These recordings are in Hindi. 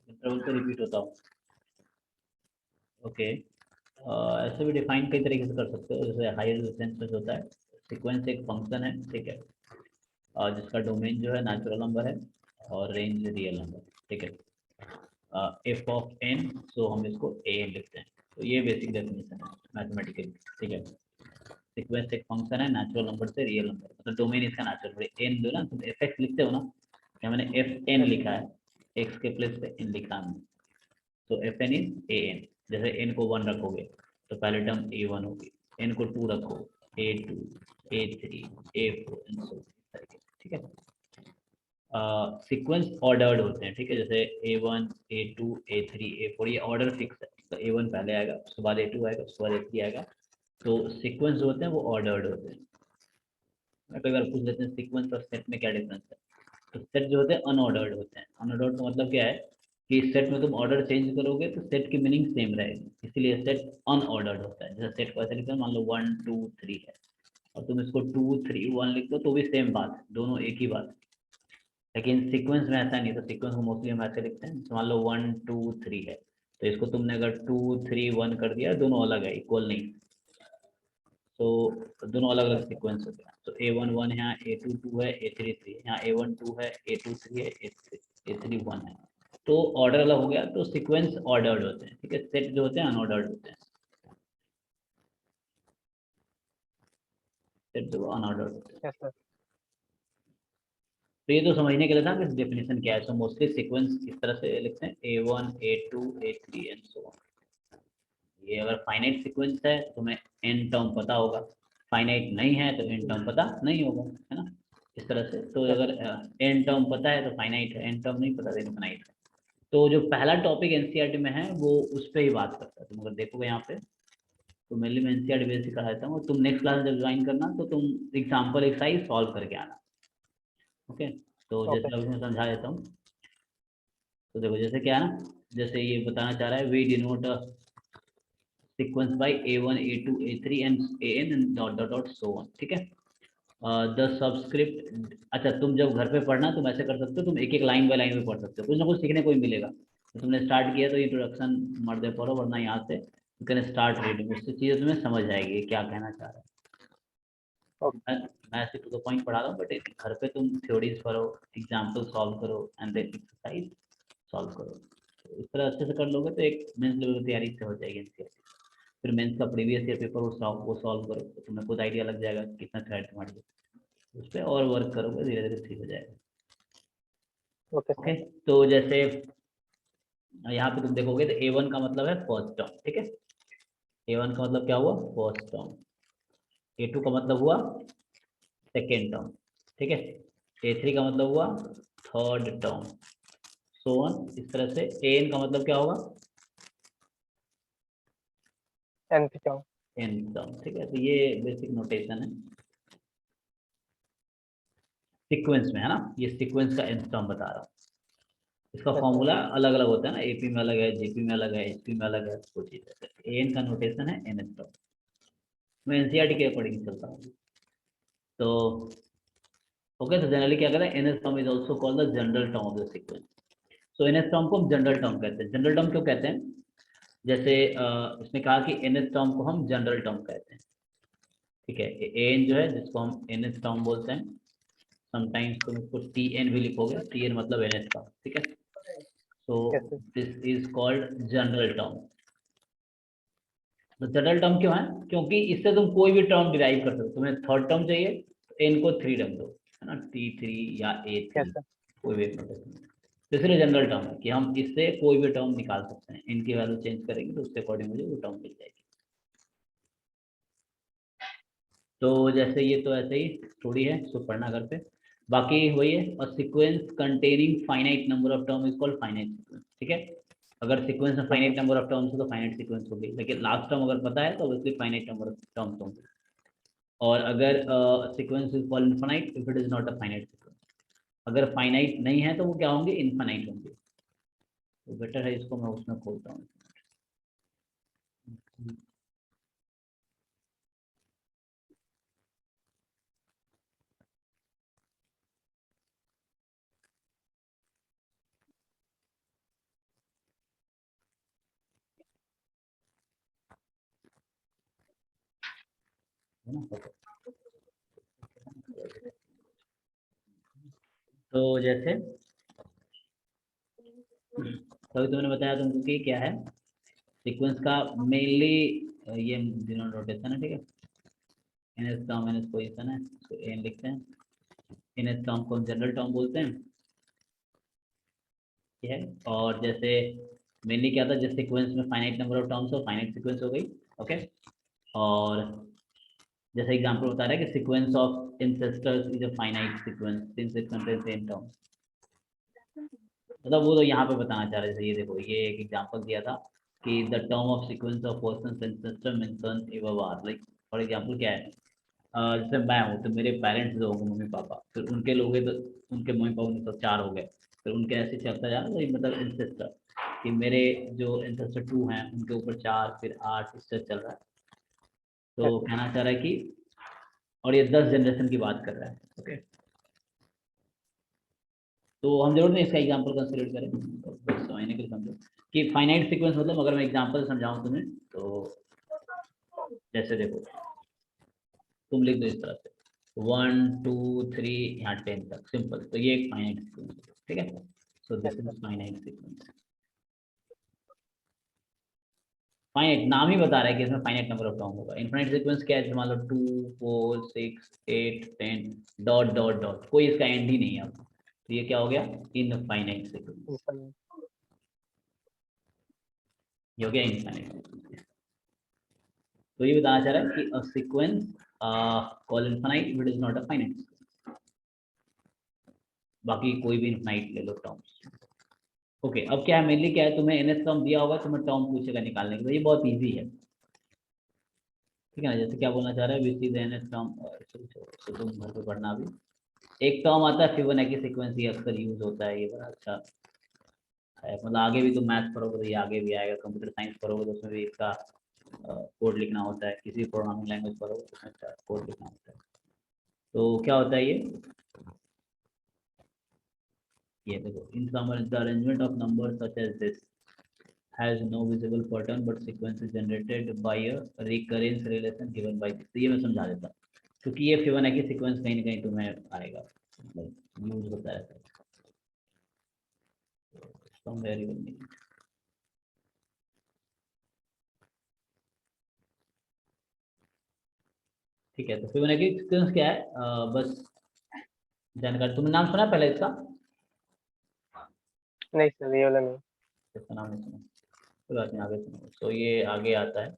इंटरवल पे रिपीट होता हो। ओके, ऐसे भी डिफाइन कई तरीके से कर सकते हो, जैसे हायर सेंस में होता है सीक्वेंस एक फंक्शन है, ठीक है, जिसका डोमेन जो है नेचुरल नंबर है और रेंज रियल नंबर, ठीक है, एफ ऑफ एन, सो हम इसको ए एन लिखते हैं। तो ये बेसिक डेफिनेशन है मैथमेटिकल, ठीक है। सीक्वेंस एक फंक्शन है नेचुरल नंबर से रियल नंबर, मतलब डोमेन इसका नेचुरल नंबर एन जो ना, तुम एफ एक्स लिखते हो ना, क्या मैंने एफ एन लिखा है, एक्स के प्लेस पे एन लिखा है, तो f n is a n. जैसे एन को 1 रखोगे तो पहले टर्म ए वन होगी, एन को 2 रखो a two, a three, a four and so, ठीक है। सीक्वेंस ऑर्डर्ड होते हैं, ठीक है, जैसे a one, a two, a three, a four, ये ऑर्डर फिक्स है, तो ए वन पहले आएगा, उसके बाद ए टू आएगा, उसके बाद ए थ्री आएगा। तो सीक्वेंस जो होते हैं वो ऑर्डर्ड होते हैं। कई बार पूछ लेते हैं सीक्वेंस और सेट में क्या डिफरेंस है, तो सेट जो होते हैं अनऑर्डर्ड होते हैं। अनऑर्डर्ड का मतलब क्या है कि सेट में तुम ऑर्डर चेंज करोगे तो सेट की मीनिंग सेम रहेगी, इसीलिए सेट अनऑर्डर्ड होता है। जैसे सेट को ऐसे लिखते हैं, मान लो 1 2 3 है, और तुम इसको 2 3 1 लिख दो तो भी सेम बात, दोनों एक ही बात। लेकिन सीक्वेंस में ऐसा नहीं, तो सीक्वेंस को मोस्टली हम ऐसे लिखते हैं, मान लो 1 2 3 है, तो इसको तुमने अगर 2 3 1 कर दिया, दोनों अलग है, इक्वल नहीं, तो दोनों अलग अलग सीक्वेंस हो गया। तो ए वन वन है यहाँ, ए टू टू है, ए थ्री थ्री है, यहाँ ए वन टू है, ए टू थ्री है, ए थ्री वन है, तो ऑर्डर अलग हो गया, तो सीक्वेंस ऑर्डर्ड होते हैं, ठीक है। सेट जो होते हैं अनऑर्डर्ड होते हैं, सेट जो अनऑर्डर्ड होते हैं। Yes sir. तो ये तो समझने के लिए था कि डेफिनेशन क्या है। सो मोस्टली सीक्वेंस इस तरह से लिखते हैं, a one, a two, a three and so on. ये अगर फाइनाइट सीक्वेंस है तो तुम्हें एन टर्म पता होगा, फाइनाइट नहीं है तो एन टर्म पता नहीं होगा, है ना, इस तरह से। तो यस अगर एन टर्म पता है तो फाइनाइट है, एन टर्म नहीं पता तो इनफाइनाइट है। तो जो पहला टॉपिक एनसीईआरटी में है वो उस पर ही बात करता है। तुम अगर देखोगे यहाँ पे, तो मेनली मैं एनसीईआरटी बेसिक कराता हूँ, तुम नेक्स्ट क्लास जब ज्वाइन करना तो तुम एग्जाम्पल एक्सरसाइज सॉल्व करके आना, ओके। तो ओके। जैसे अभी मैं समझा देता हूँ, तो देखो जैसे क्या है ना, जैसे ये बताना चाह रहा है, we denote sequence by a1 a2 a3 and an and dot dot dot so on, ठीक है। द सबस्क्रिप्ट, अच्छा तुम जब घर पे पढ़ना तुम ऐसे कर सकते हो, तुम एक एक लाइन बाय लाइन में पढ़ सकते हो, कुछ ना कुछ सीखने को ही मिलेगा। तो तुमने स्टार्ट किया तो इंट्रोडक्शन मर दे पढ़ो, वरना यहाँ से यू कैन स्टार्ट रीडिंग, उससे चीज़ें तुम्हें समझ आएगी क्या कहना चाह रहा है। ओके। मैं ऐसे टू द पॉइंट पढ़ा रहा हूँ, बट घर पे तुम थ्योरीज पढ़ो, एग्जाम्पल सॉल्व करो एंड देन एक्सरसाइज सॉल्व करो। तो इस तरह अच्छे से कर लोगे तो एक मेंस लेवल की तैयारी से हो जाएगी एनसीईआरटी। फिर मेंस का प्रीवियस ईयर पेपर वो सॉल्व करो, तो तुम्हें खुद आइडिया लग जाएगा कि कितना थ्रेड तुम्हारी है। उस पर और वर्क करोगे, धीरे धीरे ठीक हो जाएगा। Okay okay, sir. तो जैसे यहाँ पे तुम देखोगे तो ए वन का मतलब है फर्स्ट टर्म, ठीक है, ए वन का मतलब क्या हुआ, फर्स्ट टर्म। ए टू का मतलब हुआ सेकेंड टर्म, ठीक है। ए थ्री का मतलब हुआ थर्ड टर्म, सो ऑन। इस तरह से ए एन का मतलब क्या होगा, nth टर्म। एन टर्म, ठीक है। तो ये बेसिक नोटेशन है सीक्वेंस में, है ना, ये सीक्वेंस का एन टर्म बता रहा हूँ। इसका यस सर। फॉर्मूला अलग अलग होता है ना, एपी में अलग है, जीपी में अलग है, एचपी में अलग है, कुछ चीज़ है। एन का नोटेशन है एन एस टर्म। मैं एनसीईआरटी के अकॉर्डिंग चलता हूँ। तो ओके, तो जनरली क्या कहते हैं, nth term is also called the general term of the sequence. So nth term को हम जनरल टर्म कहते हैं। जनरल टर्म क्यों कहते हैं, जैसे इसने कहा कि एन एस टर्म को हम जनरल टर्म कहते हैं, ठीक है। एन जो है जिसको हम एन एस टर्म बोलते हैं, समटाइम्स तुम इसको टी एन भी लिखोगे, टी एन मतलब एन एस टर्म, ठीक है। So yes sir. This is called general term. तो जनरल टर्म क्यों है, क्योंकि इससे तुम कोई भी टर्म डिराइव कर सकते हो। तुम्हें थर्ड टर्म चाहिए तो एन को 3 रख दो, है ना, टी थ्री या ए यस थ्री, सर। कोई भी एक notation। तो इसलिए जनरल टर्म है कि हम इससे कोई भी टर्म निकाल सकते हैं, इनकी वैल्यू चेंज करेंगे तो उसके अकॉर्डिंग मुझे वो टर्म मिल जाएगी। तो जैसे ये तो ऐसे ही थोड़ी है, इसको पढ़ना घर पे। बाकी वही है, और sequence containing finite number of term is called finite sequence, ठीक है। अगर सीक्वेंस में yes sir. Finite number of terms हो तो फाइनाइट सीक्वेंस होगी, लेकिन लास्ट टर्म अगर पता है तो obviously finite number of terms होंगे। और अगर sequence is called infinite if it is not a finite sequence. अगर फाइनाइट नहीं है तो वो क्या होंगे, इनफाइनाइट होंगे। तो बेटर है इसको मैं उसमें खोलता हूँ। है ना। Okay. तो जैसे तो तुमने बताया तुमको कि क्या है सीक्वेंस का मेनली ये डिनोटेशन है, ठीक है। ns टर्म ns पोजीशन है, इसको n लिखते हैं। ns टर्म को हम जनरल टर्म बोलते हैं, ठीक है। और जैसे मेनली क्या था, जिस सीक्वेंस में फाइनाइट नंबर ऑफ टर्म्स हो फाइनाइट सीक्वेंस हो गई, ओके। और जैसे एग्जांपल बता रहा है कि sequence of ancestors is a finite sequence since it contains same term. मतलब वो तो यहाँ पे बताना चाह रहे थे, ये देखो ये एक एग्जांपल दिया था कि the term of sequence of persons ancestor mentioned above are, like for example क्या है, जैसे मैं हूँ तो मेरे पेरेंट्स जो होंगे मम्मी पापा, फिर उनके लोग हैं तो उनके मम्मी पापा में तो 4 हो गए, फिर उनके ऐसे चलता जा रहा है, मतलब इंसेस्टर कि मेरे जो इंसेस्टर 2 हैं उनके ऊपर 4 फिर 8 इससे चल रहा है। तो कहना चाह रहा है कि और ये 10 जनरेशन की बात कर रहा है, ओके। तो हम जरूर नहीं इसका एग्जांपल कंसीडर करें, तो बस समझने के लिए समझो कि फाइनाइट सीक्वेंस मतलब अगर मैं एग्जांपल समझाऊं तुम्हें तो जैसे देखो तुम लिख दो इस तरह से 1 2 3 यहाँ 10 तक सिंपल, तो ये एक फाइनाइट सीक्वेंस है, ठीक है। So this is finite sequence. Finite नाम ही बता रहा है कि इसमें फाइनाइट नंबर ऑफ टर्म होगा। इनफाइनाइट सीक्वेंस क्या है, मान लो 2 4 6 8 10 डॉट डॉट डॉट, कोई इसका एंड ही नहीं है अब, तो ये क्या हो गया इनफाइनाइट सीक्वेंस, ये हो गया इनफाइनाइट सीक्वेंस। तो ये बताना चाह रहा है कि a sequence call infinite but is not a finite. बाकी कोई भी इनफाइनाइट ले लो टर्म्स, ओके। अब क्या है मेनली क्या है, तुम्हें एनएस टर्म दिया होगा, तुम्हें टर्म पूछेगा निकालने के लिए, ये बहुत इजी है, ठीक है ना। जैसे क्या बोलना चाह रहा है, विच इज एनएस टर्म, तुम घर पे पढ़ना अभी। एक टर्म आता है फिबोनाची सीक्वेंस, ये अक्सर यूज होता है, ये बड़ा अच्छा है, मतलब आगे भी तुम मैथ पढ़ोगे तो ये आगे भी आएगा, कंप्यूटर साइंस पढ़ोगे तो उसमें भी इसका कोड लिखना होता है, किसी प्रोग्रामिंग लैंग्वेज पढ़ोगे तो उसमें इसका कोड लिखना होता है। तो क्या होता है ये देखो, in summer the arrangement of numbers such as this has no visible pattern but sequence is generated by a recurrence relation given by this। तो ये मैं समझा देता हूँ क्योंकि ये फिबोनाची सीक्वेंस कहीं ना कहीं तुम्हें आएगा, मतलब यूज होता है somewhere you will need it। ठीक है, तो फिबोनाची सीक्वेंस क्या है, बस जानकारी, तुमने नाम सुना पहले इसका? नहीं सर, ये वाला नहीं। इसका नाम नहीं सुना, कोई बात नहीं, आगे सुनो। तो ये आगे आता है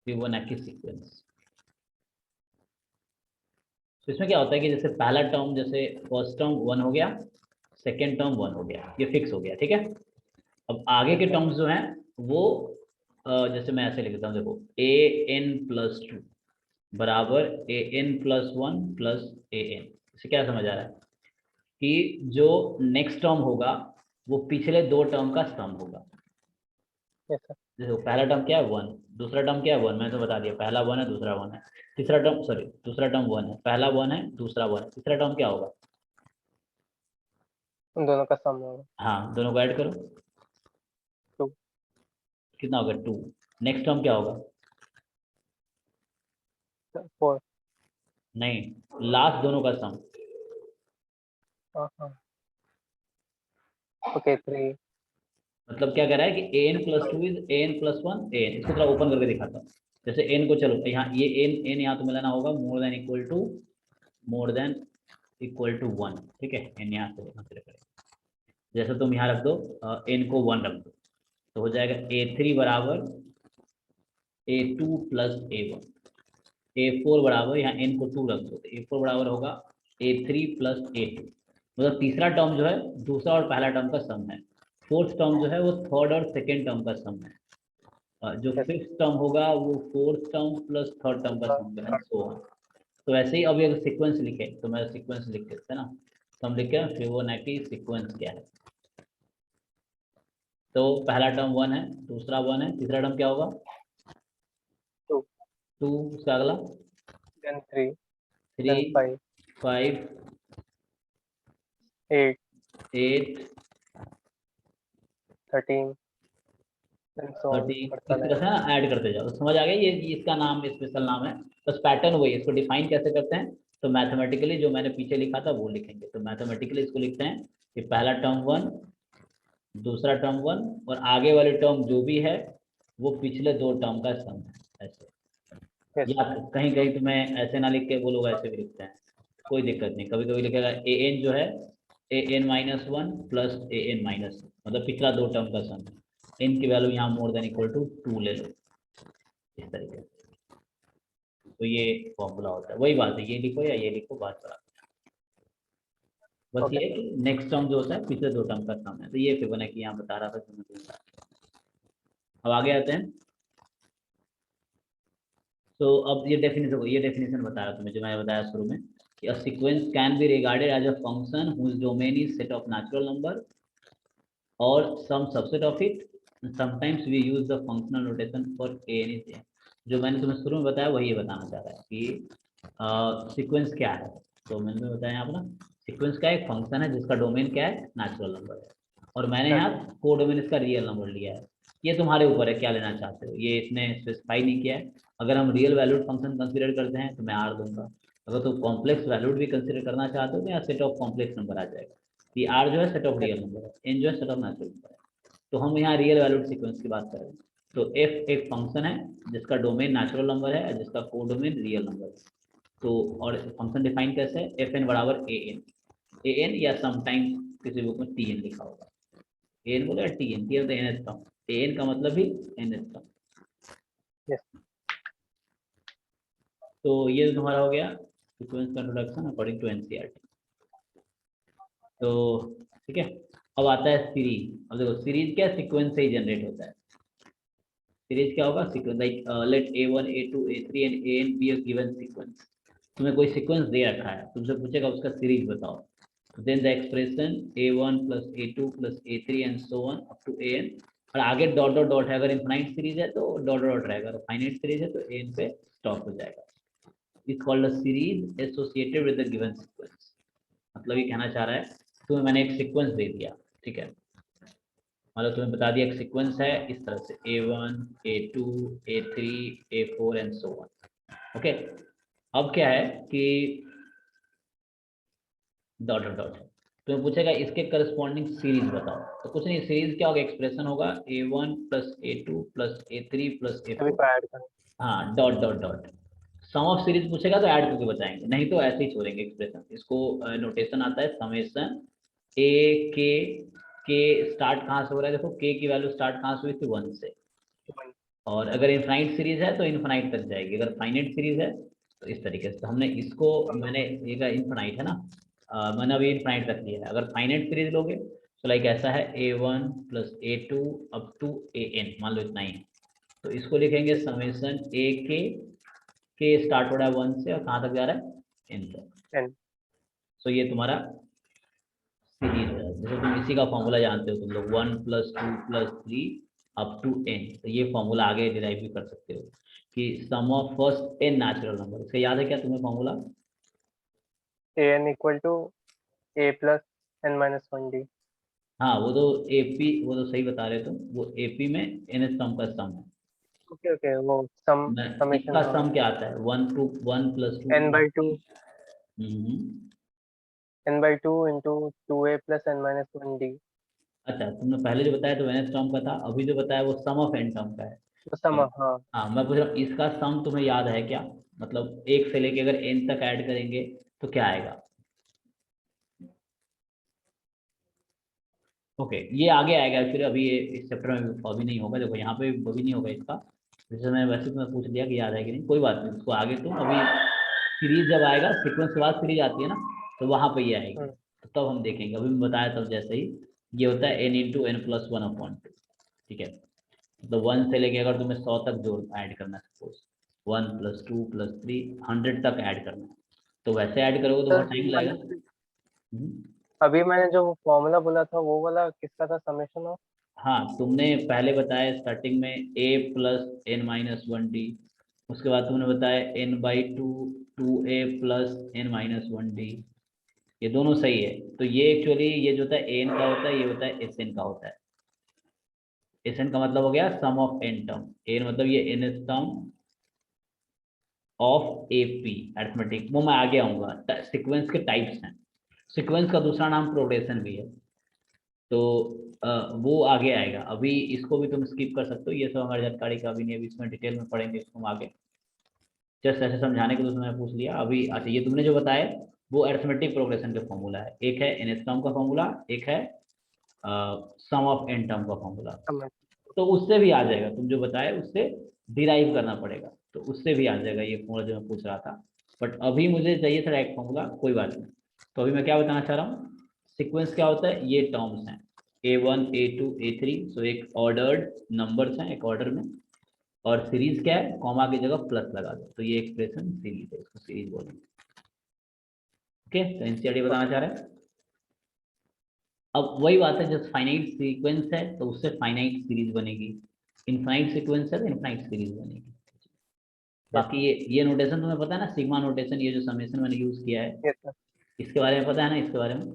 फिबोनाची सीक्वेंस। तो इसमें क्या होता है कि जैसे पहला टर्म, जैसे फर्स्ट टर्म 1 हो गया, सेकेंड टर्म 1 हो गया, ये फिक्स हो गया, ठीक है। अब आगे के टर्म्स जो हैं वो जैसे मैं ऐसे लिख देता हूँ, देखो an+2 बराबर an+1 प्लस an। इसे क्या समझ आ रहा है कि जो नेक्स्ट टर्म होगा वो पिछले 2 टर्म का सम होगा। Yes sir. देखो पहला टर्म क्या है 1, दूसरा टर्म क्या है 1, मैंने तो बता दिया, पहला 1 है दूसरा 1 है, तीसरा टर्म सॉरी दूसरा टर्म 1 है, पहला 1 है दूसरा 1 है, तीसरा टर्म क्या होगा, उन दोनों का सम होगा हाँ दोनों को ऐड करो, 2। कितना होगा 2। नेक्स्ट टर्म क्या होगा, 4। नहीं लास्ट दोनों का सम, हाँ। ओके 3। मतलब क्या कह रहा है कि an+2 इज an+1 an। इसको थोड़ा ओपन करके दिखाता हूँ। जैसे n को चलो यहाँ ये n यहाँ तो मिलाना होगा मोर देन इक्वल टू 1, ठीक है। n यहाँ से कंसिडर करें, जैसे तुम यहाँ रख दो n को 1 रख दो तो हो जाएगा a3 बराबर a2 प्लस a1, a4 बराबर यहाँ n को 2 रख दो तो a4 बराबर होगा a3 प्लस a2। मतलब तीसरा टर्म जो है दूसरा और पहला टर्म का सम है, फोर्थ टर्म जो है वो थर्ड और सेकेंड टर्म का सम है, जो यस फिफ्थ टर्म होगा वो fourth term plus third term का सम है, सो ऑन। तो ऐसे ही अब अगर सीक्वेंस लिखे तो मैं सीक्वेंस लिख देते हैं ना, तो हम लिखे फिबोनाची सीक्वेंस क्या है। तो पहला टर्म 1 है, दूसरा 1 है, तीसरा टर्म क्या होगा 2 2, उसका अगला देन 3 3 देन 5 5 8 8 13 and so और on ठीक बढ़ता इस तरह से ना ऐड करते जाओ, समझ आ गया, ये इसका नाम स्पेशल नाम है, बस पैटर्न वही है। इसको डिफाइन कैसे करते हैं, तो मैथमेटिकली जो मैंने पीछे लिखा था वो लिखेंगे। तो मैथमेटिकली इसको लिखते हैं कि पहला टर्म 1, दूसरा टर्म 1, और आगे वाले टर्म जो भी है वो पिछले दो टर्म का सम है, ऐसे। yes या कहीं कहीं तो मैं ऐसे ना लिख के, वो लोग ऐसे भी लिखते हैं, कोई दिक्कत नहीं। कभी कभी लिखेगा ए एन जो है an-1 प्लस an-, मतलब पिछला दो टर्म का सम है। एन की वैल्यू यहाँ मोर देन इक्वल टू 2 ले लो, इस तरीके से। तो ये फॉर्मूला होता है, वही बात है, ये लिखो या ये लिखो, बात बराबर। बस okay ये है कि नेक्स्ट टर्म जो होता है पिछले दो टर्म का सम है। तो ये फिबोनाची यहाँ बता रहा था जो मैं तुम्हें। अब आगे आते हैं। तो अब ये डेफिनेशन बता रहा था तुम्हें, जो मैंने बताया शुरू में कि a sequence can be regarded as a function whose domain is set of natural number और some subset of it. Sometimes we use the functional notation for anything. जो मैंने तुम्हें शुरू में बताया वही ये बताना चाह रहा है कि सीक्वेंस क्या है। तो मैंने तुम्हें बताया यहाँ पर ना, सीक्वेंस का एक फंक्शन है जिसका डोमेन क्या है, नेचुरल नंबर है, और मैंने यहाँ को डोमेन इसका रियल नंबर लिया है। ये तुम्हारे ऊपर है क्या लेना चाहते हो, ये इसने स्पेसिफाई नहीं किया है। अगर हम रियल वैल्यूड फंक्शन कंसिडर करते हैं तो मैं आर दूंगा, अगर तुम कॉम्प्लेक्स वैल्यूड भी कंसिडर करना चाहते हो तो यहाँ सेट ऑफ कॉम्प्लेक्स नंबर आ जाएगा। कि आर जो है सेट ऑफ रियल नंबर है, एन जो है सेट ऑफ नेचुरल नंबर है। तो हम यहाँ रियल वैल्यूड सीक्वेंस की बात कर रहे हैं। तो एफ एक फंक्शन है जिसका डोमेन नेचुरल नंबर है, जिसका को डोमेन रियल नंबर है। तो और फंक्शन डिफाइन कैसे है, एफ एन बराबर ए एन या समटाइम किसी बुक में टी एन लिखा होगा, ए एन बोले टी एन, टी एन तो एन एस टर्म, ए एन का मतलब भी एन एस टर्म। yes तो ये तुम्हारा हो गया सीक्वेंस का इंट्रोडक्शन अकॉर्डिंग टू एनसीईआरटी। तो ठीक है, अब आता है सीरीज। अब देखो सीरीज क्या, सीक्वेंस से ही जनरेट होता है। सीरीज क्या होगा, sequence like let a1 a2 a3 and an be a given sequence. तुम्हें कोई सीक्वेंस दे रखा है, तुमसे पूछेगा उसका सीरीज बताओ, then the expression a1 plus a2 plus a3 and so on up to an, और आगे डॉट डॉट डॉट है। अगर इनफाइनाइट सीरीज है तो डॉट डॉट रहेगा, अगर फाइनाइट सीरीज है तो an पे स्टॉप हो जाएगा। It's called a series associated with the given sequence. मतलब ये कहना चाह रहा है तुम्हें मैंने एक सीक्वेंस दे दिया, ठीक है, मतलब तुम्हें बता दिया एक सीक्वेंस है इस तरह से a1 a2 a3 a4 and so on. Okay, अब क्या है कि डॉट डॉट डॉट तुम्हें पूछेगा इसके करस्पॉन्डिंग सीरीज बताओ, तो कुछ नहीं, सीरीज क्या होगा, एक्सप्रेशन होगा a1 plus a2 plus a3 plus सभी a4। को ऐड करना हाँ, dot dot dot. Sum of series पूछेगा तो ऐड करके बताएंगे, नहीं तो ऐसे ही छोड़ेंगे एक्सप्रेशन। इसको नोटेशन आता है समेशन ए के स्टार्ट कहाँ से हो रहा है, देखो के की वैल्यू स्टार्ट कहाँ से हुई थी, 1 से। one और अगर इनफाइनाइट सीरीज है तो इनफाइनाइट तक जाएगी, अगर फाइनाइट सीरीज है तो इस तरीके से। तो हमने इसको, मैंने ये इनफाइनाइट है ना, मैंने अभी इनफाइनाइट रख लिया है। अगर फाइनाइट सीरीज लोगे तो लाइक ऐसा है a1 plus a2 up to an, मान लो इतना ही है। तो इसको लिखेंगे समेशन ए के स्टार्ट हो रहा है 1 से और कहाँ तक जा रहा है, n तक। and सो ये तुम्हारा सीरीज है। जैसे तुम इसी का फॉर्मूला जानते हो तुम लोग, 1 plus 2 plus 3 up to n। तो ये फॉर्मूला आगे डिराइव भी कर सकते हो कि sum of first n natural number. इसका याद है क्या तुम्हें formula? an equal to a plus n minus 1d हाँ, वो तो एपी, वो तो सही बता रहे तुम, वो एपी में n सम का सम है। okay okay वो sum इसका summation सम क्या आता है, 1 plus 2 n by 2 hmm. n by 2 into 2a plus n minus 1d अच्छा, तुमने पहले जो बताया तो n टर्म का था, अभी जो बताया वो सम ऑफ n टर्म का है। तो sum हाँ हाँ, मैं पूछ रहा हूँ इसका सम तुम्हें याद है क्या, मतलब एक से लेके अगर n तक ऐड करेंगे तो क्या आएगा? ओके, ये आगे आएगा एक्चुअली, अभी ये इस चैप्टर में अभी नहीं होगा। देखो यहाँ पे अभी नहीं होगा इसका, जैसे मैं वैसे तुम्हें पूछ लिया कि याद है कि नहीं, कोई बात नहीं, उसको आगे तुम अभी सीरीज जब आएगा, सीक्वेंस के बाद सीरीज आती है ना, तो वहाँ पे ये आएगी, तो तब हम देखेंगे। अभी मैं बताया तब जैसे ही ये होता है n इंटू एन प्लस 1/2, ठीक है। तो 1 से लेके अगर तुम्हें 100 तक जोड़ ऐड करना है, सपोज 1 प्लस 2 प्लस 3 100 तक ऐड करना है, तो वैसे ऐड करोगे तो सर बहुत टाइम लगेगा। हम्म। अभी मैंने जो फॉर्मूला बोला था वो वाला किसका था समेशन ऑफ हाँ, तुमने पहले बताया स्टार्टिंग में a प्लस n-1d, उसके बाद तुमने बताया n/2 2a प्लस n-1d। ये दोनों सही है। तो ये एक्चुअली ये जो होता है an का होता है, ये होता है sn का होता है। SN का मतलब हो गया सम ऑफ n टर्म, n मतलब ये nth term of AP arithmetic, वो मैं आगे आऊंगा। सीक्वेंस के टाइप्स हैं, सीक्वेंस का दूसरा नाम प्रोग्रेशन भी है, तो वो आगे आएगा। अभी इसको भी तुम स्किप कर सकते हो, ये सब हमारी जानकारी का भी नहीं, अभी इसमें डिटेल में पढ़ेंगे इसको हम आगे। जस्ट ऐसे समझाने के लिए तुमने पूछ लिया अभी। अच्छा, ये तुमने जो बताया वो अरिथमेटिक प्रोग्रेशन के फॉर्मूला है, एक है nth टर्म का फॉर्मूला, एक है सम ऑफ n टर्म का फॉर्मूला। समझ। तो उससे भी आ जाएगा, तुम जो बताए उससे डिराइव करना पड़ेगा, तो उससे भी आ जाएगा ये फॉर्मूला जो मैं पूछ रहा था। बट अभी मुझे चाहिए था डायरेक्ट फॉर्मूला, कोई बात नहीं। तो अभी मैं क्या बताना चाह रहा हूँ, सीक्वेंस क्या होता है, ये टर्म्स हैं A1 A2 A3, सो एक ऑर्डर्ड नंबर्स हैं एक ऑर्डर में, और सीरीज क्या है, कॉमा की जगह प्लस लगा दो, तो ये एक्सप्रेशन सीरीज है, इसको सीरीज बोलेंगे। ओके, तो एनसीईआरटी बताना चाह रहे हैं। अब वही बात है, जब फाइनाइट सीक्वेंस है तो उससे फाइनाइट सीरीज बनेगी, इनफाइनाइट सीक्वेंस है तो इनफाइनाइट सीरीज बनेगी। बाकी ये नोटेशन तुम्हें पता है ना, सिग्मा नोटेशन, ये जो समेशन मैंने यूज किया है, यस सर। इसके बारे में पता है ना, इसके बारे में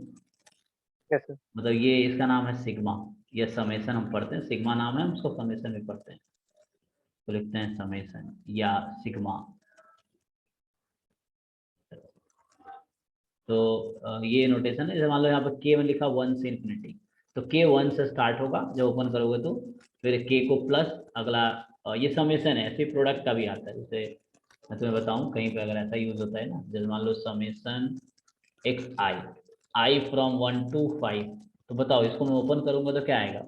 यस सर। मतलब ये इसका नाम है सिग्मा, ये समेशन हम पढ़ते हैं, सिग्मा नाम है, हम उसको समेशन भी पढ़ते हैं, तो लिखते हैं समेशन या सिग्मा। तो ये नोटेशन है, जैसे मान लो यहाँ पर के में लिखा 1 से इन्फिनिटी, तो के 1 से स्टार्ट होगा जब ओपन करोगे तो, फिर के को प्लस अगला, ये समेशन है, ऐसे प्रोडक्ट का भी आता है। जैसे मैं तुम्हें बताऊं कहीं पे अगर ऐसा यूज होता है ना, जैसे मान लो summation x i from 1 to 5, तो बताओ इसको मैं ओपन करूंगा तो क्या आएगा,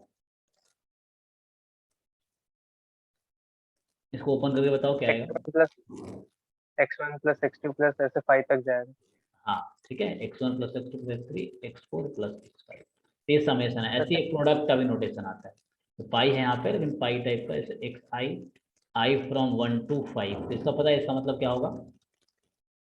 इसको ओपन करके बताओ क्या आएगा। x1 + x2 + ऐसे 5 तक जाएगा। हाँ ठीक है, x1 + x2 + x3 x4 + x5, ये समेशन है, ऐसे अच्छा। एक प्रोडक्ट का भी नोटेशन आता है। तो पाई है यहाँ पे, लेकिन पाई टाइप का, जैसे एक्स आई फ्रॉम 1 to 5, तो इसका पता है इसका मतलब क्या होगा,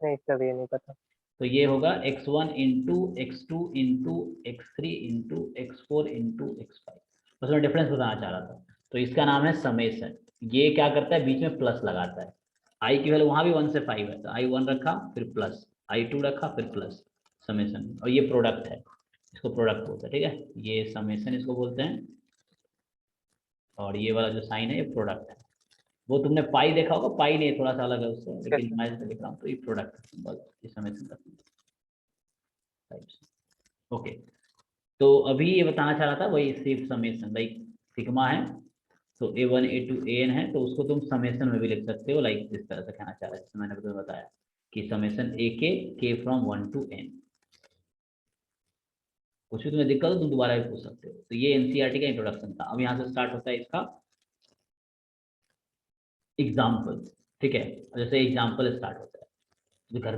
नहीं सर, ये नहीं पता। तो ये होगा x1 × x2 × x3 × x4 × x5, बस मैं डिफरेंस बताना चाह रहा था। तो इसका नाम है समेशन। ये क्या करता है, बीच में प्लस लगाता है, आई की वैल्यू वहां भी 1 से 5 है, तो I1 रखा फिर प्लस, I2 रखा फिर प्लस, समेशन। और ये प्रोडक्ट है, इसको प्रोडक्ट बोलते हैं, ठीक है, ये समेशन इसको बोलते हैं। और ये वाला जो साइन है ये प्रोडक्ट है। वो तुमने पाई देखा होगा, पाई नहीं, थोड़ा सा अलग है उससे, यस लेकिन सर। मैं इसमें लिख रहा हूँ, तो ये प्रोडक्ट सिंबल, ये समेशन का सिंबल। ओके, तो अभी ये बताना चाह रहा था वही सिर्फ समेशन, लाइक सिग्मा है तो A1 A2 AN है, तो उसको तुम समेशन में भी लिख सकते हो, लाइक जिस तरह से कहना चाह रहा है, जैसे मैंने तुम्हें बताया कि समेशन के फ्रॉम 1 to n। कुछ भी तुम्हें दिक्कत हो तुम दोबारा भी पूछ सकते हो। तो ये एनसीईआरटी का इंट्रोडक्शन था। अब यहाँ से स्टार्ट होता है इसका एग्जाम्पल, ठीक है, जैसे एग्जाम्पल स्टार्ट होता है, तो घर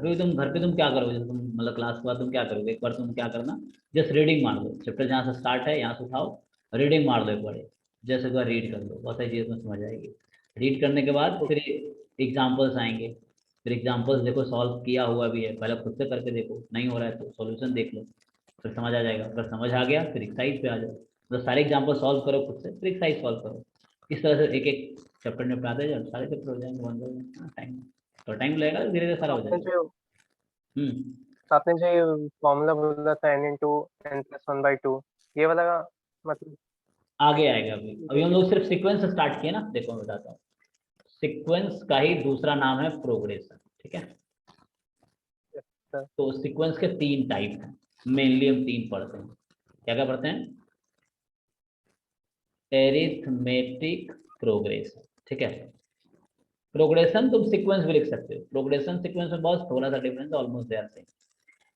पे तुम क्या करोगे, जैसे तुम मतलब क्लास के बाद तुम क्या करोगे, एक बार तुम क्या करना, जस्ट रीडिंग मार दो, चैप्टर जहाँ से स्टार्ट है यहाँ से उठाओ, रीडिंग मार दो एक बार, जैसे एक बार रीड कर लो, बहुत सारी चीज़ में समझ आएगी। रीड करने के बाद फिर एग्जाम्पल्स आएंगे, फिर एग्जाम्पल्स देखो सॉल्व किया हुआ भी है, पहले खुद से करके देखो, नहीं हो रहा है तो सॉल्यूशन देख लो, फिर समझ आ जाएगा। अगर समझ आ गया फिर एक्सरसाइज पे आ जाओ, तो सारे एग्जाम्पल सॉल्व करो खुद से, फिर एक्सरसाइज सॉल्व करो। इस तरह से एक एक चैप्टर निपटाते जाओ, सारे चैप्टर हो जाएंगे वन बाय वन। टाइम तो टाइम लगेगा, धीरे धीरे सारा हो आपने जाएगा। जो हम्म। आपने जो ये फॉर्मूला बोला था n × n+1/2, ये वाला मतलब आगे आएगा, अभी अभी ये हम किस। लोग सिर्फ सीक्वेंस स्टार्ट किए ना, देखो मैं बताता हूँ, सीक्वेंस का ही दूसरा नाम है प्रोग्रेशन, ठीक है। सर। तो सीक्वेंस के 3 टाइप हैं, मेनली हम 3 पढ़ते हैं, क्या क्या पढ़ते हैं, एरिथमेटिक प्रोग्रेशन, ठीक है। प्रोग्रेशन तुम सीक्वेंस भी लिख सकते हो, प्रोग्रेशन सीक्वेंस में बहुत थोड़ा सा difference, almost they are same,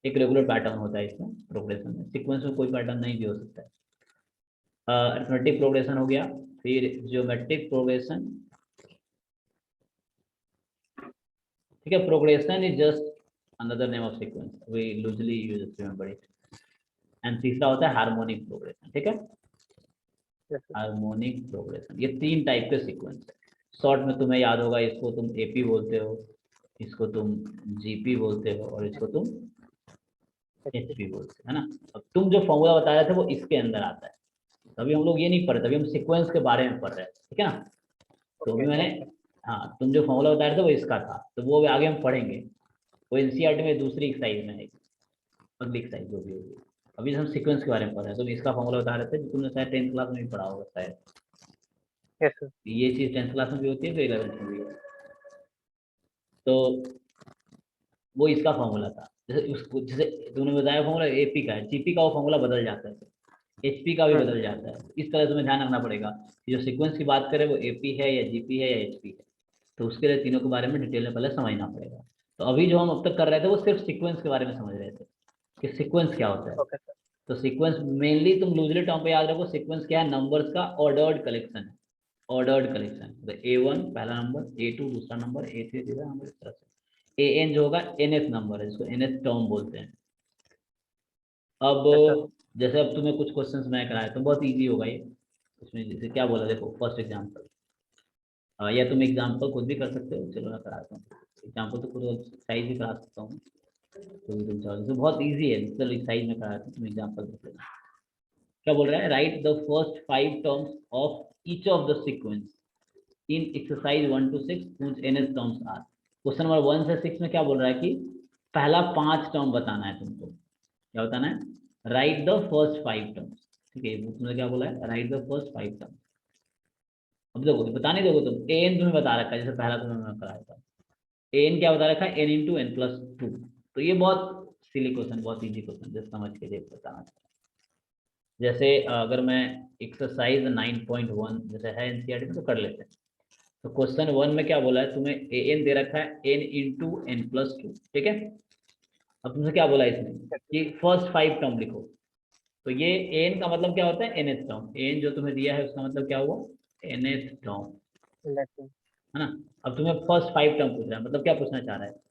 एक रेगुलर पैटर्न होता है इसमें प्रोग्रेशन में, सीक्वेंस में कोई पैटर्न नहीं भी हो सकता है। अरिथमेटिक प्रोग्रेशन हो गया, फिर ज्योमेट्रिक प्रोग्रेशन, ठीक है, progression is just another name of sequence, we loosely use it, remember it. And तीसरा होता है हार्मोनिक प्रोग्रेशन, ठीक है, यस सर। Harmonic progression. ये 3 टाइप के सीक्वेंस है, शॉर्ट में तुम्हें याद होगा, इसको तुम एपी बोलते हो, इसको तुम जीपी बोलते हो, और इसको तुम एचपी बोलते हो, है ना। अब तुम जो फॉर्मूला बता रहे थे वो इसके अंदर आता है, तभी हम लोग ये नहीं पढ़ रहे, तभी हम सीक्वेंस के बारे में पढ़ रहे हैं, ठीक है ना। तो ओके अभी मैंने, ओके। हाँ, तुम जो फॉर्मूला बता रहे थे वो इसका था, तो वो अभी आगे हम पढ़ेंगे, वो एनसीईआरटी में दूसरी एक्सरसाइज में है, अगली एक्सरसाइज जो भी होगी। अभी हम सीक्वेंस के बारे में पढ़ रहे हैं, तुम इसका फॉर्मूला बता रहे थे, जो तुमने शायद 10th क्लास में भी पढ़ा होगा शायद, यस सर। ये चीज 10th क्लास में भी होती है, फिर 11th में भी है। तो वो इसका फॉर्मूला था। जैसे उसको, जैसे तूने बताया फॉर्मूला एपी का है, जीपी का वो फॉर्मूला बदल जाता है, एचपी का भी बदल जाता है। इस तरह से तुम्हें ध्यान रखना पड़ेगा कि जो सीक्वेंस की बात करें वो एपी है या जीपी है या एचपी है। तो उसके लिए तीनों के बारे में डिटेल में पहले समझना पड़ेगा। तो अभी जो हम अब तक कर रहे थे वो सिर्फ सीक्वेंस के बारे में समझ रहे थे कि सीक्वेंस क्या होता है। Okay sir. तो सीक्वेंस मेनली तुम लूजली टर्म पे याद रखो, सीक्वेंस क्या है, नंबर्स का ऑर्डर्ड कलेक्शन है। ऑर्डर्ड कलेक्शन, तो A1 पहला नंबर, A2 दूसरा नंबर, A3 तीसरा नंबर, इस तरह से। AN जो होगा nth नंबर है, जिसको nth टर्म बोलते हैं। अब यस सर। जैसे अब तुम्हें कुछ क्वेश्चंस मैं कराया तो बहुत इजी होगा ये। इसमें जैसे क्या बोला, देखो फर्स्ट एग्जांपल, या तुम एग्जांपल खुद भी कर सकते हो, चलो मैं कराता हूँ। एग्जांपल तो खुद एक्सरसाइज भी करा सकता हूँ, तो भी तुम चाहो तो बहुत इजी है। चलो एक्सरसाइज में कराता हूँ, तुम एग्जांपल देख लेना। क्या बोल रहा है, write the first 5 terms of each of the sequence in exercise 1 to 6 whose nth terms are. Question number 1 से 6 में क्या बोल रहा है कि पहला 5 टर्म बताना है तुमको। क्या बताना है, राइट द फर्स्ट 5 टर्म्स। ठीक है, तुमने क्या बोला है, राइट द फर्स्ट 5 टर्म्स। अब देखो बता नहीं दोगे तुम, एन तुम्हें बता रखा है, जैसे पहला तुम्हें कराया था, एन क्या बता रखा है, एन इंटू एन प्लस 2। तो ये बहुत सिली क्वेश्चन, बहुत इजी क्वेश्चन, जैसे समझ के देख बताना। जैसे अगर मैं एक्सरसाइज 9.1 जैसे है एनसीईआरटी में, तो कर लेते हैं। तो क्वेश्चन 1 में क्या बोला है, तुम्हें ए एन दे रखा है, एन इंटू एन प्लस 2। ठीक है, अब तुमसे क्या बोला है इसमें कि फर्स्ट 5 टर्म लिखो। तो ये एन का मतलब क्या होता है, nth टर्म। एन जो तुम्हें दिया है उसका मतलब क्या हुआ, nth टर्म, लेट्स है ना। अब तुम्हें फर्स्ट 5 टर्म पूछ रहा है, मतलब क्या पूछना चाह रहा है,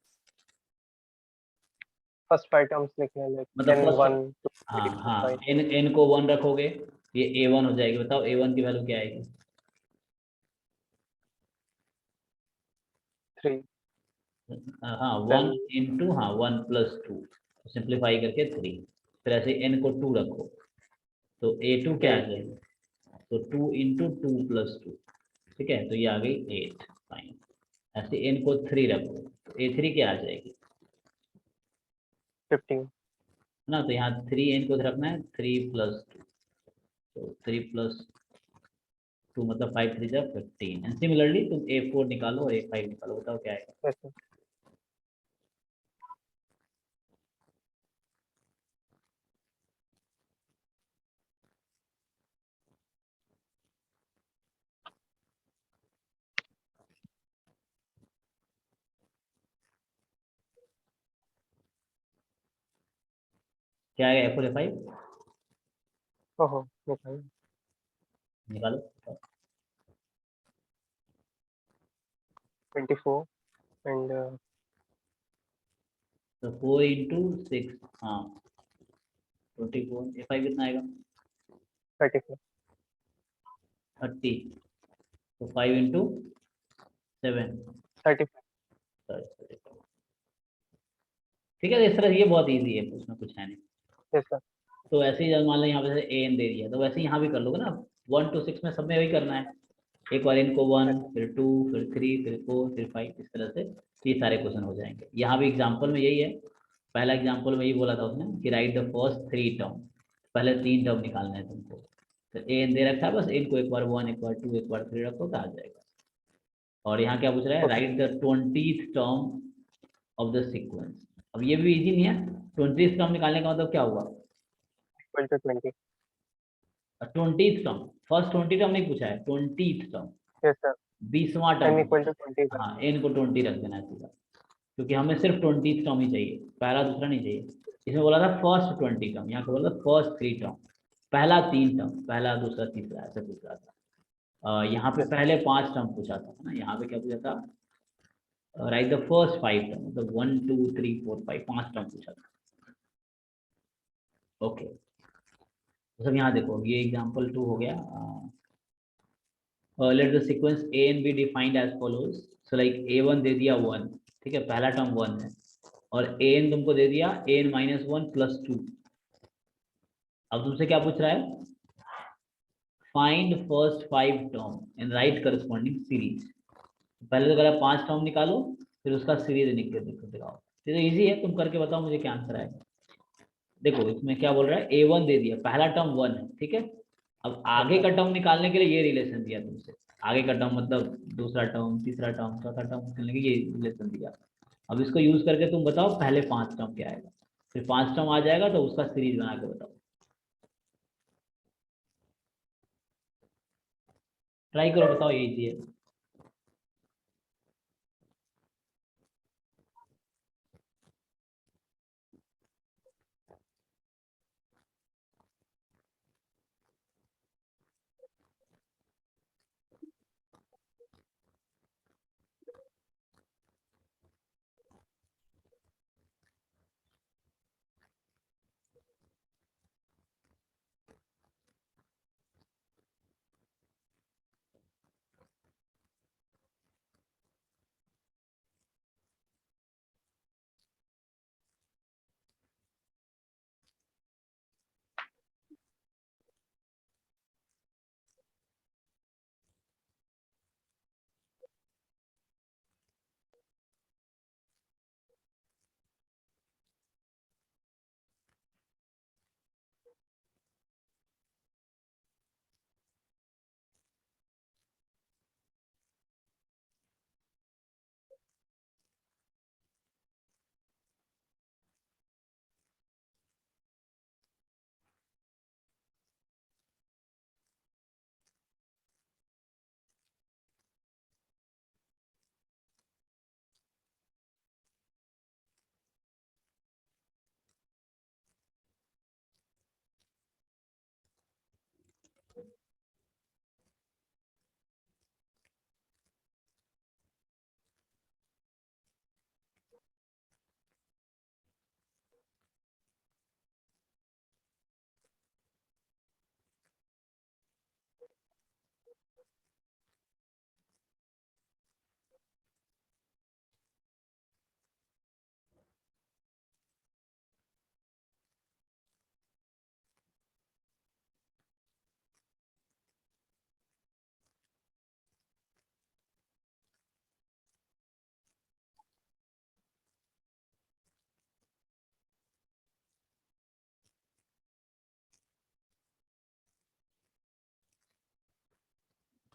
फर्स्ट 5 टर्म्स लिखने हैं, लाइक मतलब एन फर्स्ट, 1 2 हाँ 3 4 हाँ, 5 एन को 1 रखोगे, ये A1 हो जाएगी। बताओ A1 की वैल्यू क्या आएगी, 3 हाँ 1 देन इंटू, हाँ 1 प्लस 2, सिंप्लीफाई करके 3। फिर ऐसे n को 2 रखो, तो A2 क्या आ 8 जाएगा, तो 2 इंटू 2 प्लस 2। ठीक है, तो ये आ गई 8, फाइन। ऐसे n को 3 रखो, तो A3 क्या आ जाएगी, 15 है ना। तो यहाँ 3 n को रखना है, 3 प्लस 2, तो 3 प्लस 2 मतलब 5 3 जा 15। एंड सिमिलरली तुम A4 निकालो और A5 निकालो, बताओ क्या आएगा। Yes sir. क्या आएगा A4 A5 ओहो निकाल निकालो। 24 एंड तो 4 इंटू 6, हाँ 24। A5 कितना आएगा, 34 30। तो 5 इंटू 7, 35 ठीक है। इस तरह ये बहुत इजी है, उसमें कुछ है नहीं। Yes sir. तो ऐसे ही जब मान लो यहाँ पे ए एन दे दिया, तो वैसे ही यहाँ भी कर लोगे ना। 1 to 6 में सब में वही करना है, एक बार इनको 1, फिर 2, फिर 3, फिर 4, फिर 5, इस तरह से ये सारे क्वेश्चन हो जाएंगे। यहाँ भी एग्जाम्पल में यही है, पहला एग्जाम्पल में यही बोला था उसने कि राइट द फर्स्ट 3 टर्म, पहले 3 टर्म निकालने हैं तुमको। तो ए एन दे रखा है, बस इनको एक बार 1, एक बार 2, एक बार 3 रखो तो आ जाएगा। और यहाँ क्या पूछ रहा है, okay right the 20th term of the sequence. अब ये भी इजी नहीं है, 20th टर्म निकालने का मतलब क्या हुआ, equal to 20 20th term, first 20 term नहीं पूछा है, 20th टर्म, यस सर। 20वां टर्म एन पूछा इक्वल टू 20 है। हाँ एन को 20 रख देना है सीधा, क्योंकि हमें सिर्फ 20th टर्म ही चाहिए, पहला दूसरा नहीं चाहिए। इसमें बोला था फर्स्ट 20 टर्म, यहाँ पे बोला फर्स्ट 3 टर्म, पहला 3 टर्म, पहला दूसरा तीसरा, ऐसे पूछ रहा था। यहाँ पे यस सर। पहले 5 टर्म पूछा था ना, यहाँ पे क्या पूछा था, राइट द फर्स्ट 5 टर्म, मतलब 1 2 3 4 5, 5 टर्म पूछा था। ओके, तो सब यहाँ देखो, ये एग्जाम्पल 2 हो गया। Let the sequence a n be defined as follows. So like A1 दे दिया 1, ठीक है, पहला टर्म 1 है, और एन तुमको दे दिया एन माइनस 1 प्लस 2। अब तुमसे क्या पूछ रहा है, find first 5 term and right corresponding series. पहले तो कह रहा 5 टर्म निकालो, फिर उसका सीरीज लिख के दिखाओ। तो इजी है, तुम करके बताओ मुझे क्या आंसर आएगा। देखो इसमें क्या बोल रहा है, A1 दे दिया, पहला टर्म 1 है, ठीक है, अब आगे का टर्म निकालने के लिए ये रिलेशन दिया तुमसे, आगे का टर्म मतलब दूसरा टर्म, तीसरा टर्म, चौथा टर्म निकालने के लिए ये रिलेशन दिया। अब इसको यूज करके तुम बताओ पहले 5 टर्म क्या आएगा, फिर 5 टर्म आ जाएगा तो उसका सीरीज बना के बताओ। ट्राई करो, बताओ, ये इजी है।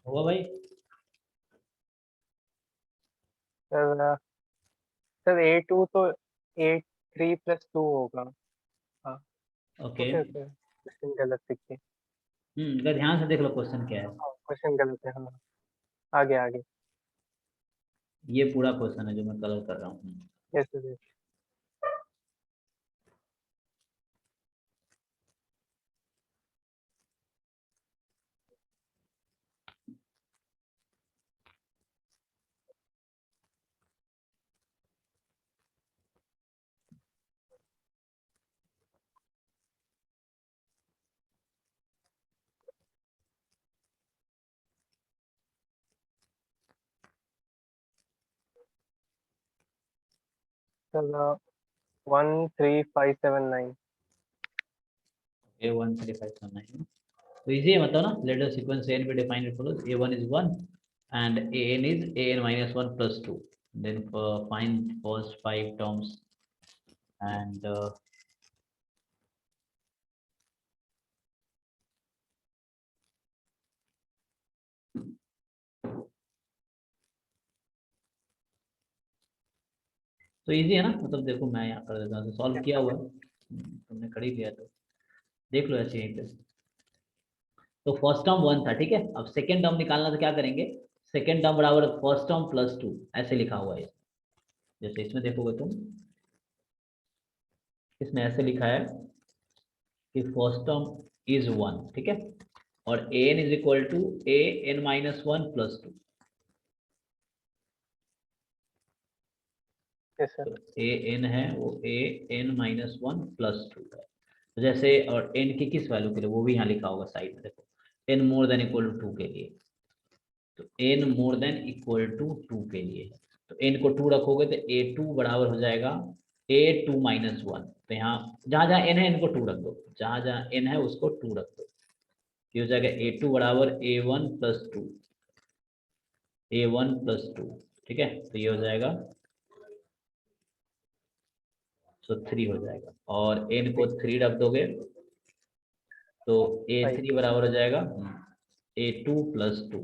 होगा भाई? सर सर A2 तो A3+2 होगा। हाँ ओके। ओके ओके, क्वेश्चन गलत लिख के। अगर ध्यान से देख लो क्वेश्चन क्या है। हाँ क्वेश्चन गलत है, हाँ आगे आगे। ये पूरा क्वेश्चन है जो मैं कलर कर रहा हूँ। Yes yes. सर 13579। A13519, तो इजी है, मतलब ना, late the sequence an be defined it follows a1 is 1 and an is an minus 1 plus 2, then find first 5 terms and तो इजी है ना, मतलब देखो मैं यहाँ कर देता हूँ, सॉल्व किया हुआ है। तुमने कर ही लिया तो देख लो ऐसे यहीं पे। तो फर्स्ट टर्म 1 था, ठीक है। अब सेकेंड टर्म निकालना तो क्या करेंगे, सेकेंड टर्म बराबर फर्स्ट टर्म प्लस 2, ऐसे लिखा हुआ है। जैसे इसमें देखोगे तुम, इसमें ऐसे लिखा है कि फर्स्ट टर्म इज 1, ठीक है, और an is equal to a n minus 1 plus 2। Yes sir. तो ए एन है वो ए एन माइनस 1 प्लस 2 है। तो जैसे, और एन की किस वैल्यू के लिए वो भी यहाँ लिखा होगा साइड में, देखो, n more than equal to 2 के लिए। तो n more than equal to 2 के लिए है, तो एन को 2 रखोगे तो a2 बराबर हो जाएगा a2 माइनस 1। तो यहाँ जहाँ जहाँ एन है इनको 2 रख दो, जहाँ जहाँ एन है उसको 2 रख दो। ये हो जाएगा a2 बराबर a1 प्लस 2, a1 प्लस 2, ठीक है। तो ये हो जाएगा, तो 3 हो जाएगा, और n को 3 रख दोगे तो A3 बराबर हो जाएगा A2 प्लस 2।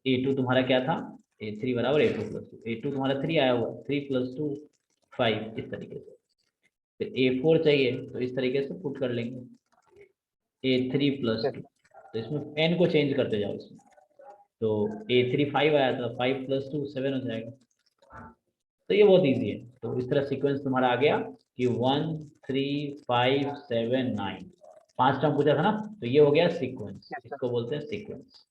A2 तुम्हारा क्या था, A3 बराबर A2 प्लस 2। A2 तुम्हारा 3 आया हुआ, 3 प्लस 2 5, इस तरीके से। फिर A4 चाहिए तो इस तरीके से पुट कर लेंगे, A3 प्लस 2। तो इसमें n को चेंज करते जाओ इसमें, तो A3 5 आया था, 5 प्लस 2 7 हो जाएगा। तो ये बहुत इजी है। तो इस तरह सीक्वेंस तुम्हारा आ गया कि 1 3 5 7 9, 5 टर्म पूछा था ना, तो ये हो गया सीक्वेंस, Yes, sir. इसको बोलते हैं सीक्वेंस।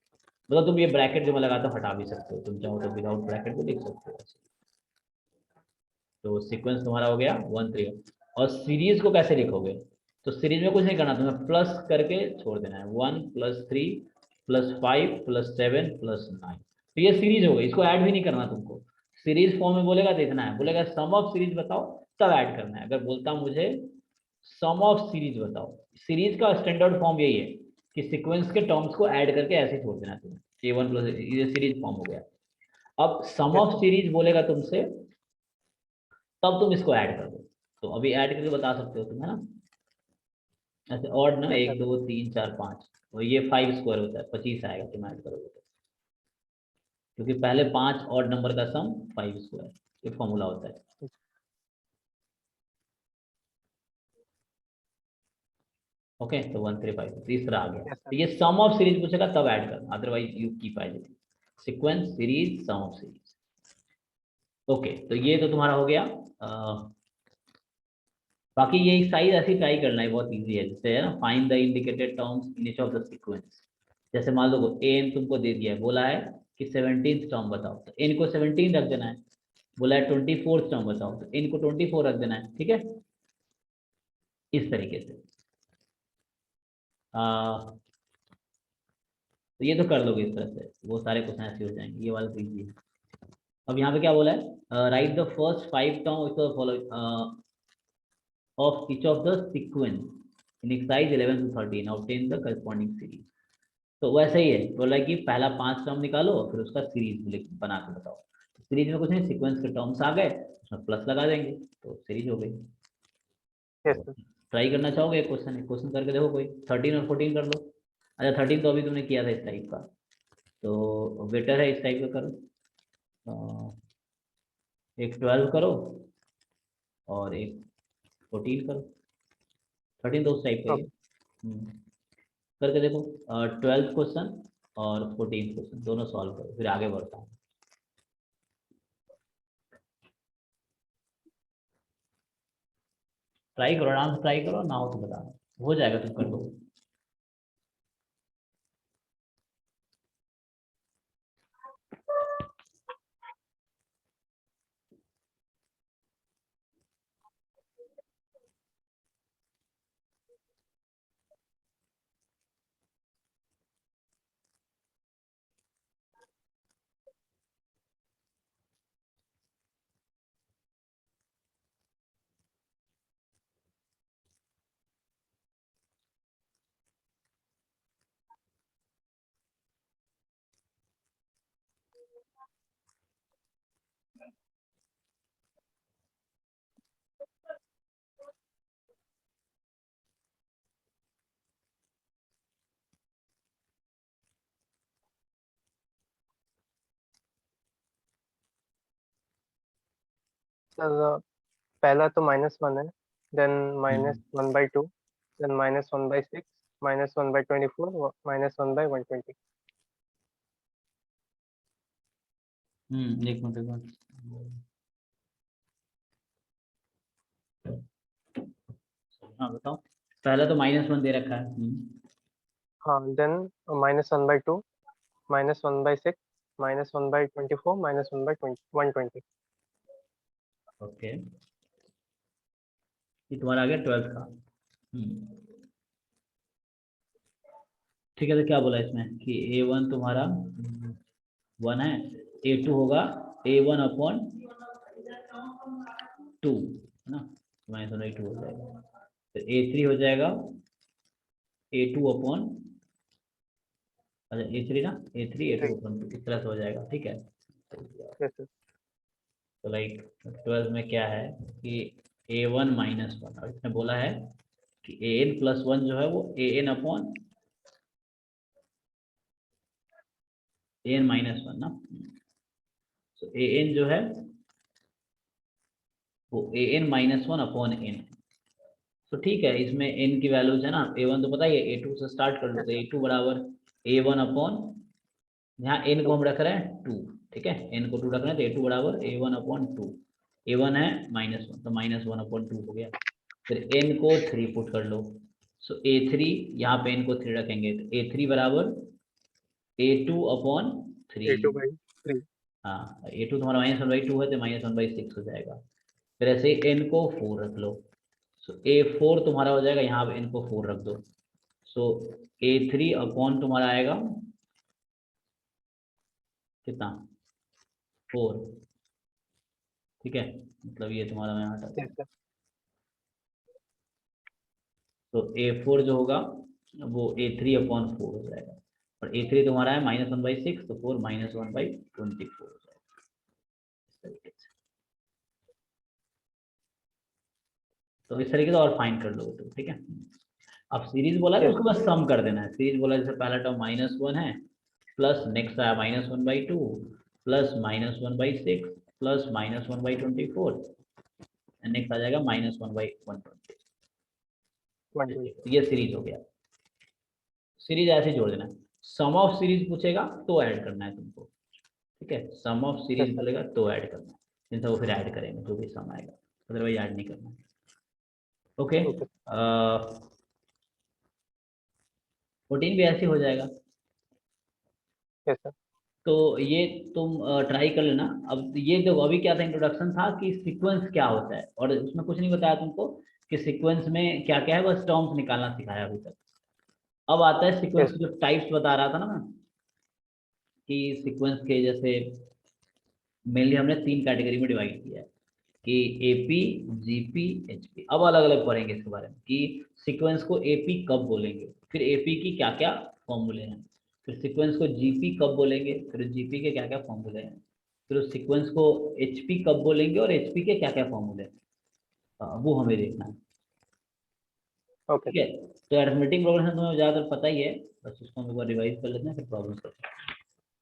मतलब तुम ये ब्रैकेट जो मैं लगाता हूँ हटा भी सकते हो, तुम चाहो तो विदाउट ब्रैकेट भी लिख सकते हो। तो सीक्वेंस तुम्हारा हो गया 1 3। और सीरीज को कैसे लिखोगे, तो सीरीज में कुछ नहीं करना, तुम्हें प्लस करके छोड़ देना है, 1 प्लस 3 प्लस 5 प्लस 7 प्लस 9। तो ये सीरीज हो गई, इसको ऐड भी नहीं करना तुमको। सीरीज फॉर्म में बोलेगा तो इतना है, बोलेगा सम ऑफ सीरीज बताओ तब ऐड करना है। अगर बोलता मुझे सम ऑफ सीरीज बताओ, सीरीज का स्टैंडर्ड फॉर्म यही है कि सीक्वेंस के टर्म्स को ऐड करके ऐसे छोड़ देना तुम्हें, A1 प्लस, ये सीरीज फॉर्म हो गया। अब सम Yes, ऑफ sir. सीरीज बोलेगा तुमसे, तब तुम इसको ऐड कर दो। तो अभी ऐड करके बता सकते हो तुम, है ना। ऐसे ऑड ना, Yes, 1 sir. 2 3 4 5, और ये 5 स्क्वायर होता है, 25 आएगा तुम ऐड करोगे तो, क्योंकि पहले 5 ऑड नंबर का सम 5 स्क्वायर, ये फॉर्मूला होता है। ओके, तो 1 3 5 तीसरा आ गया। Yes, sir. तो ये सम ऑफ सीरीज पूछेगा तब ऐड करना, otherwise you keep as it, sequence series sum of series. Okay, तो ये तो तुम्हारा हो गया। बाकी ये एक्सरसाइज ऐसी ट्राई करना है, बहुत इजी है। जैसे है ना, find the indicated terms in each of the sequence. जैसे मान लो एन तुमको दे दिया है, बोला है कि 17th टर्म बताओ, तो एन को 17 रख देना है। बोला है 24th टर्म बताओ, तो एन को 24 रख देना है। ठीक है, इस तरीके से। तो ये तो कर लोगे इस तरह से, वो सारे क्वेश्चन ऐसे हो जाएंगे, ये वाला तो इजी है। अब यहाँ पे क्या बोला है, write the first 5 term follow of each of the sequence in exercise 11 to 13, obtain the corresponding series। तो वैसे ही है, बोला कि पहला 5 टर्म निकालो, फिर उसका सीरीज बना के बताओ। सीरीज में कुछ नहीं, सीक्वेंस के टर्म्स आ गए, उसमें प्लस लगा देंगे तो सीरीज हो गई। Yes, तो sir. ट्राई करना चाहोगे, एक क्वेश्चन करके देखो कोई, 13 और 14 कर लो। अच्छा 13 तो अभी तुमने किया था इस टाइप का, तो बेटर है इस टाइप का करो। एक 12 करो और एक 14 करो। 13 तो उस टाइप का ही है। Okay. करके देखो, 12th क्वेश्चन और 14th क्वेश्चन दोनों सॉल्व करो, फिर आगे बढ़ता हूँ। ट्राई करो, आराम से ट्राई करो, ना हो तो बताना, हो जाएगा, तुम कर लो। Sir, पहला तो -1 है, then हम्म -1/2, then -1/6, -1/24, -1/120. एक मिनट एक मिनट। हाँ बताओ, पहला तो -1 दे रखा है। हाँ, then -1/2, -1/6, -1/24, -1/120. ओके, ये तुम्हारा आ गया 12th का। ठीक है, तो क्या बोला इसमें कि A1 तुम्हारा 1 है, A2 होगा A1/2, है ना, -2 हो जाएगा। फिर A3 हो जाएगा A2/, अच्छा A3 ना, A3 3. A2/2, इस तरह से हो जाएगा। ठीक है, Yes, sir. तो लाइक 12 में क्या है कि A1 -1, और इसने बोला है कि an प्लस 1 जो है वो an अपॉन an माइनस 1 ना, तो an जो है वो an माइनस 1 अपॉन n। तो ठीक है, इसमें n की वैल्यूज है ना, a1 तो पता ही है, a2 से स्टार्ट कर लो, तो a2 बराबर a1 अपॉन, यहाँ n को हम रख रहे हैं 2, ठीक है, n को 2 रख रहे हैं, तो a2 बराबर a1 अपॉन 2, a1 है -1 तो -1 अपॉन 2 हो गया। फिर n को 3 पुट कर लो, सो a3, यहाँ पे n को 3 रखेंगे, तो a3 बराबर a2 अपॉन 3। A2/3। हाँ, a2 तुम्हारा -1/2 है, तो -1/6 हो जाएगा। फिर ऐसे ही n को 4 रख लो, सो a4 तुम्हारा हो जाएगा, यहाँ पे n को 4 रख दो, सो a3 अपॉन तुम्हारा आएगा कितना, 4, ठीक है, मतलब ये तुम्हारा मैं हटा यस दूँ, सर। तो a4 जो होगा वो a3 अपॉन 4 हो जाएगा, और a3 तुम्हारा है -1/6, तो 4 -1/24 हो जाएगा, इस तरीके से। तो इस तरीके से और फाइंड कर लो तो, ठीक है। अब सीरीज बोला है तो यस उसको बस सम कर देना है, सीरीज बोला जैसे पहला टर्म -1 है, प्लस नेक्स्ट आया -1/2 प्लस -1/6 प्लस -1/24, नेक्स्ट आ जाएगा -1/120। 20। ये सीरीज हो गया, सीरीज ऐसे जोड़ देना है। सम ऑफ सीरीज पूछेगा तो ऐड करना है तुमको, ठीक है, sum of yes series sir. बोलेगा तो ऐड करना है, नहीं तो वो फिर ऐड करेंगे जो भी सम आएगा, अदरवाइज ऐड नहीं करना। Okay, okay. 14 भी ऐसे हो जाएगा। Yes sir. तो ये तुम ट्राई कर लेना। अब ये जो अभी क्या था, इंट्रोडक्शन था कि सीक्वेंस क्या होता है, और उसमें कुछ नहीं बताया तुमको कि सीक्वेंस में क्या क्या है, बस टर्म्स निकालना सिखाया अभी तक। अब आता है सीक्वेंस यस। के जो टाइप्स बता रहा था ना मैं, कि सीक्वेंस के जैसे मेनली हमने 3 कैटेगरी में डिवाइड किया है, कि एपी, जीपी, एचपी। अब अलग अलग पढ़ेंगे इसके बारे में कि सीक्वेंस को एपी कब बोलेंगे, फिर एपी की क्या क्या फॉर्मूले हैं, फिर सीक्वेंस को जीपी कब बोलेंगे, फिर जीपी के क्या क्या फॉर्मूले हैं, फिर उस सीक्वेंस को एचपी कब बोलेंगे और एचपी के क्या क्या फॉर्मूले हैं, वो हमें देखना है, ओके ठीक है। सर। तो अरिथमेटिक प्रोग्रेशन तुम्हें ज़्यादातर पता ही है, बस उसको हम एक बार रिवाइज कर लेते हैं, फिर प्रॉब्लम करते हैं।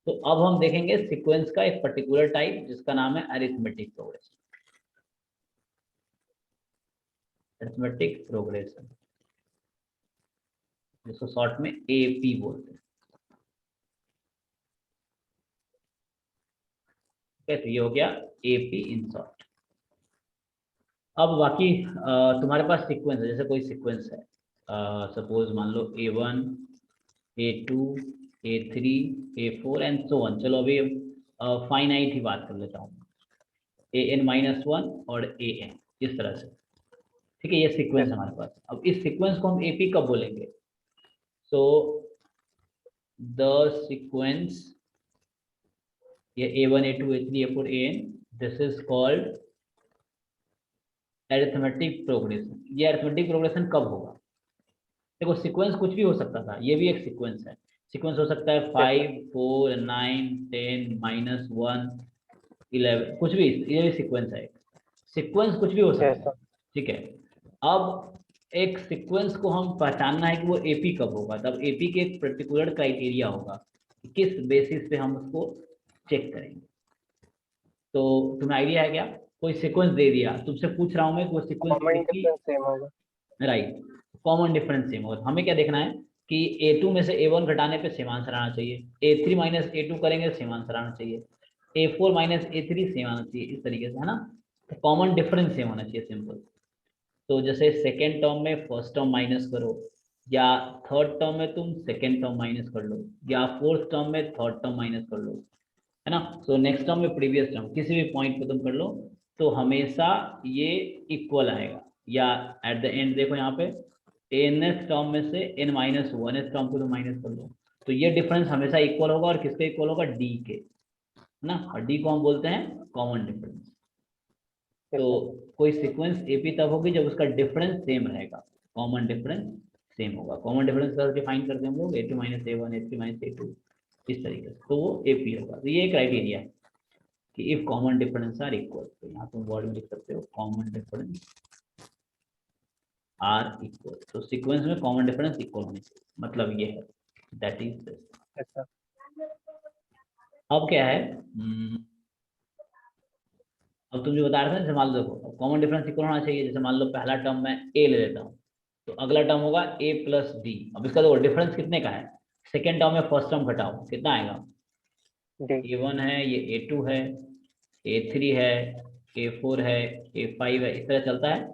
तो अब हम देखेंगे सीक्वेंस का एक पर्टिकुलर टाइप जिसका नाम है अरिथमेटिक प्रोग्रेशन, अरिथमेटिक प्रोग्रेशन, जिसको शॉर्ट में एपी बोलते हैं, ठीक है। तो ये हो गया एपी इन शॉर्ट। अब बाकी तुम्हारे पास सीक्वेंस है, जैसे कोई सीक्वेंस है, सपोज मान लो A1, A2, A3, A4 and so on. चलो अभी फाइनाइट ही बात कर लेता हूँ, an-1 और an, इस तरह से, ठीक है, ये सीक्वेंस यस। है हमारे पास। अब इस सीक्वेंस को हम एपी कब बोलेंगे, सो द सीक्वेंस, ये A1, A2, A3, A4, AN, this is called arithmetic progression. ये अरिथमेटिक प्रोग्रेशन कब होगा, देखो सीक्वेंस कुछ भी हो सकता था, ये भी एक सीक्वेंस है। सीक्वेंस हो सकता है यस सर। 5, 4, 9, 10, -1, 11, कुछ भी, ये भी सीक्वेंस है। सीक्वेंस कुछ भी हो यस सकता है, सर। ठीक है। अब एक सीक्वेंस को हम पहचानना है कि वो एपी कब होगा, तब एपी के एक पर्टिकुलर क्राइटेरिया होगा, किस बेसिस पे हम उसको चेक करेंगे। तो तुम्हें आइडिया है क्या, कोई सीक्वेंस दे दिया, तुमसे पूछ रहा हूँ मैं कि वो sequence common AP, difference same होगा। राइट, कॉमन डिफरेंस सेम होगा। हमें क्या देखना है कि A2 में से A1 घटाने पे सेम आंसर आना चाहिए, A3 माइनस A2 करेंगे सेम आंसर आना चाहिए, A4 माइनस A3 सेम आना चाहिए, इस तरीके से, है ना। तो कॉमन डिफरेंस सेम होना चाहिए, सिंपल। तो जैसे सेकेंड टर्म में फर्स्ट टर्म माइनस करो, या थर्ड टर्म में तुम सेकेंड टर्म माइनस कर लो, या फोर्थ टर्म में थर्ड टर्म माइनस कर लो, है ना। सो नेक्स्ट टर्म में प्रीवियस टर्म, किसी भी पॉइंट पे तुम कर लो, तो हमेशा ये इक्वल आएगा। या एट द एंड देखो यहाँ पे, एनएस टर्म में से n माइनस 1 टर्म को तो माइनस कर लो, तो ये डिफरेंस हमेशा इक्वल होगा, और किसके इक्वल होगा, डी के, है ना। और डी को हम बोलते हैं कॉमन डिफरेंस। यस तो सर। कोई सीक्वेंस एपी तब होगी जब उसका डिफरेंस सेम रहेगा, कॉमन डिफरेंस सेम होगा। कॉमन डिफरेंस का डिफाइन करते हैं हम लोग A2 minus A1, A3 minus A2, इस तरीके से, तो वो एपी होगा। तो ये क्राइटेरिया है कि if common difference are equal, तो यहाँ तुम वर्ड में लिख सकते हो कॉमन डिफरेंस आर इक्वल, तो सीक्वेंस में कॉमन डिफरेंस इक्वल होने चाहिए, मतलब ये है, that is this. yes sir, अब क्या है, अब तुम जो बता रहे थे ना, जैसे मान लो देखो, अब कॉमन डिफरेंस इक्वल होना चाहिए। जैसे मान लो पहला टर्म मैं ए ले लेता हूँ, तो अगला टर्म होगा ए प्लस डी। अब इसका देखो डिफरेंस कितने का है, सेकेंड टर्म में फर्स्ट टर्म घटाओ, कितना आएगा, d ए1 है, ये ए2 है, ए3 है, ए4 है, ए5 है, इस तरह चलता है।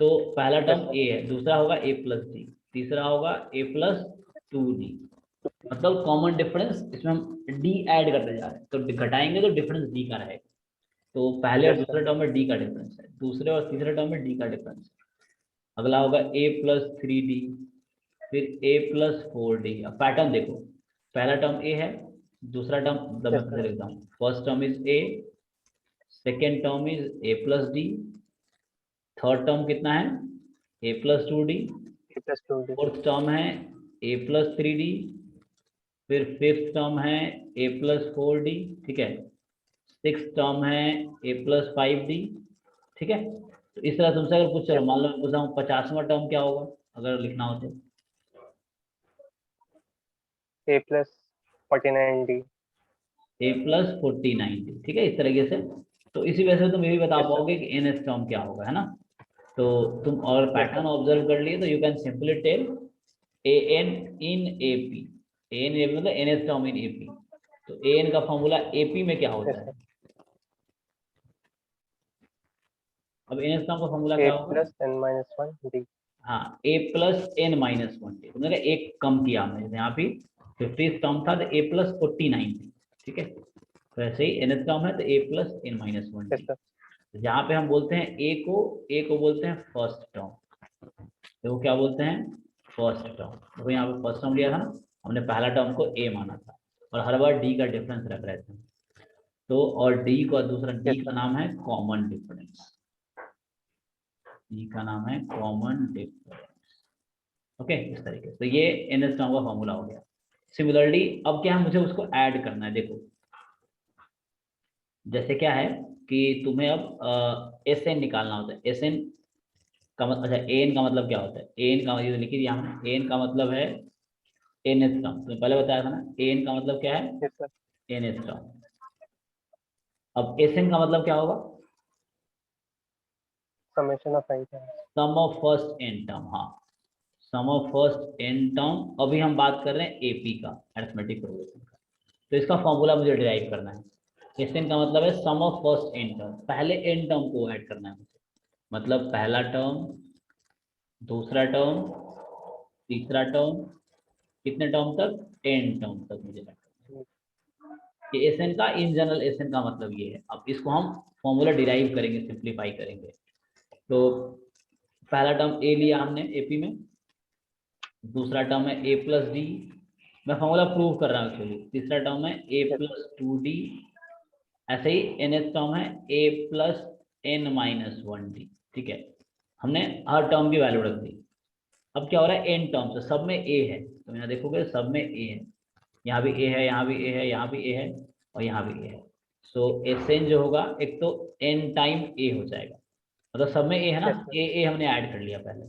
तो पहला yes टर्म sir, ए है, दूसरा होगा ए प्लस डी, तीसरा होगा ए प्लस 2d। मतलब कॉमन डिफरेंस इसमें हम डी ऐड करते जा रहे हैं, तो घटाएंगे तो डिफरेंस डी का रहेगा। तो पहले और yes sir, दूसरे टर्म में डी का डिफरेंस है, दूसरे और तीसरे टर्म में डी का डिफरेंस है। अगला होगा ए प्लस 3d, फिर ए प्लस 4d। अब पैटर्न देखो, पहला टर्म ए है, दूसरा टर्म मतलब yes मैं sir, फिर लिखता हूँ, first term is a, second term is a plus d, third term कितना है a plus 2d, a plus 2d, fourth term है ए प्लस 3d, फिर फिफ्थ टर्म है ए प्लस 4d, ठीक है, सिक्स टर्म है ए प्लस 5d, ठीक है। तो इस तरह तुमसे अगर पूछ, चलो yes मान sir, लो मैं पूछा हूँ 50वां टर्म क्या होगा अगर लिखना हो तो, a plus 49d, A plus 49d, ठीक है, इस तरीके से। तो इसी वजह से तुम ये भी बता yes sir, पाओगे कि एन एस टर्म क्या होगा, है ना। तो तुम और yes sir, पैटर्न ऑब्जर्व कर लिए तो you can simply tell a n in a p, a n मतलब nth term in a p. तो ए एन का फॉर्मूला ए पी में क्या yes होता sir, है, अब एन एस टर्म का फॉर्मूला a क्या होगा, plus n minus 1 d, हाँ ए प्लस एन माइनस 1, तुमने कहा एक कम किया हमने, जैसे यहाँ पे 50 टर्म था तो ए प्लस 49 थी, ठीक है। तो ऐसे ही एन एस टर्म है तो a plus n minus 1 yes t. sir, जहाँ पे हम बोलते हैं ए को बोलते हैं फर्स्ट टर्म, तो वो क्या बोलते हैं फर्स्ट टर्म। देखो यहाँ पे फर्स्ट टर्म लिया था ना हमने, पहला टर्म को ए माना था, और हर बार डी का डिफरेंस रख रहे थे। तो और डी को दूसरा, yes डी का sir, नाम है कॉमन डिफरेंस, डी का नाम है कॉमन डिफरेंस। ओके, इस तरीके से। तो ये एन एस टर्म का फॉर्मूला हो गया। सिमिलरली अब क्या है, मुझे उसको ऐड करना है। देखो जैसे क्या है कि तुम्हें अब एस एन निकालना होता है। एस एन का मतलब, अच्छा ए एन का मतलब क्या होता है, ए एन का ये लिखी दिया हमने, ए एन का मतलब है एन एस टर्म, तुम्हें पहले बताया था ना, ए एन का मतलब क्या है yes sir, nth term. अब एस एन का मतलब क्या होगा, summation of n terms, sum of first n term, हाँ, sum of first n term. अभी हम बात कर रहे हैं एपी का, अरिथमेटिक प्रोग्रेशन का। तो इसका फॉर्मूला मुझे डिराइव करना है। एस एन का मतलब है sum of first n term, पहले एन टर्म को ऐड करना है मुझे, मतलब पहला टर्म, दूसरा टर्म, तीसरा टर्म, कितने टर्म तक, एन टर्म तक मुझे ऐड करना mm, है। ये एस एन का इन जनरल, एस एन का मतलब ये है। अब इसको हम फॉर्मूला डिराइव करेंगे, सिंप्लीफाई करेंगे। तो पहला टर्म ए लिया हमने एपी में, दूसरा टर्म है ए प्लस डी, मैं फॉर्मूला प्रूव कर रहा हूँ एक्चुअली, तीसरा टर्म है ए yes sir, प्लस 2d, ऐसे ही एन एस टर्म है a plus n minus 1d, ठीक है। हमने हर टर्म की वैल्यू रख दी। अब क्या हो रहा है, एन टर्म से सब में ए है, तो यहाँ देखोगे सब में ए है, यहाँ भी ए है, यहाँ भी ए है, यहाँ भी ए है, और यहाँ भी ए है। सो एस एन जो होगा, एक तो एन टाइम ए हो जाएगा, मतलब सब में ए है ना, yes sir, ए हमने ऐड कर लिया पहले।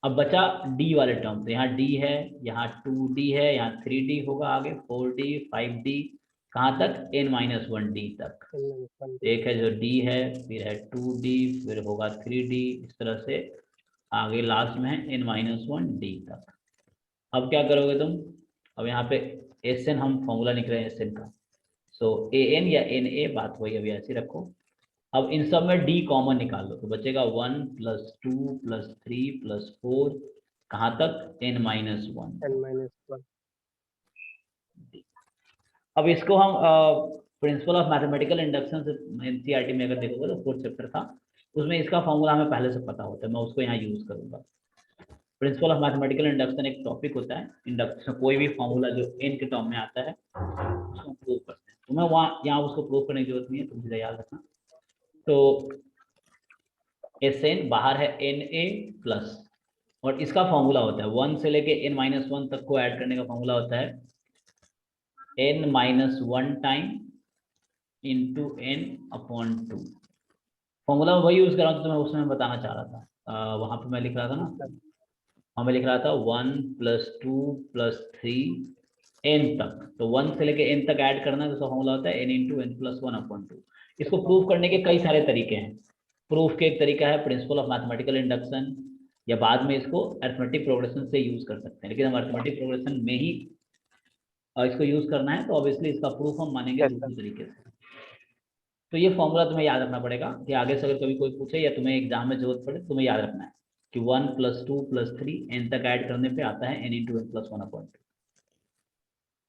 अब बचा डी वाले टर्म, तो यहाँ डी है, यहाँ 2d है, यहाँ 3d होगा, आगे 4d 5d, कहाँ तक, n माइनस 1d तक। n minus 1 d, एक है जो d है, फिर है 2d, फिर होगा 3d, इस तरह से आगे लास्ट में है n माइनस 1d तक। अब क्या करोगे तुम, अब यहाँ पे एस एन हम फॉर्मूला निकल रहे हैं एस एन का, सो ए एन या एन ए, बात वही अभी ऐसे रखो। अब इन सब में डी कॉमन निकाल लो, तो बचेगा 1 प्लस 2 प्लस 3 प्लस 4, कहाँ तक, n माइनस 1 n तक। minus 1, अब इसको हम प्रिंसिपल ऑफ मैथमेटिकल इंडक्शन से एनसीईआरटी में अगर देखोगे तो फोर्थ चैप्टर था, उसमें इसका फॉर्मूला हमें पहले से पता होता है, मैं उसको यहाँ यूज करूंगा। प्रिंसिपल ऑफ मैथमेटिकल इंडक्शन एक टॉपिक होता है, इंडक्शन कोई भी फॉर्मूला जो एन के टर्म में आता है उसको प्रूव करते हैं। तो मैं वहाँ यहाँ उसको प्रूव करने की जरूरत नहीं है, तुम मुझे याद रखना। तो एस एन बाहर है एन ए प्लस, और इसका फॉर्मूला होता है 1 से लेके n माइनस 1 तक को ऐड करने का फॉर्मूला होता है n minus 1 time into n upon 2। Formula वही यूज कर रहा हूँ, तो मैं उसमें बताना चाह रहा था। वहां पे मैं लिख रहा था ना, सर। वहां मैं लिख रहा था 1+2+3 n तक, तो 1 से लेके n तक ऐड करना है तो फॉर्मूला होता है n × n+1/2। इसको अच्छा। प्रूव करने के कई सारे तरीके हैं। प्रूफ के एक तरीका है प्रिंसिपल ऑफ मैथमेटिकल इंडक्शन, या बाद में इसको अरिथमेटिक प्रोग्रेशन से यूज कर सकते हैं, लेकिन हम अरिथमेटिक प्रोग्रेशन में ही इसको यूज करना है, तो ऑब्वियसली इसका प्रूफ हम मानेंगे यस सर। दूसरे तरीके से। तो ये फॉर्मूला तुम्हें याद रखना पड़ेगा कि आगे से अगर कभी कोई पूछे या तुम्हें एग्जाम में जरूरत पड़े, तुम्हें याद रखना है कि 1+2+3 n तक ऐड करने पे आता है n × n+1/2।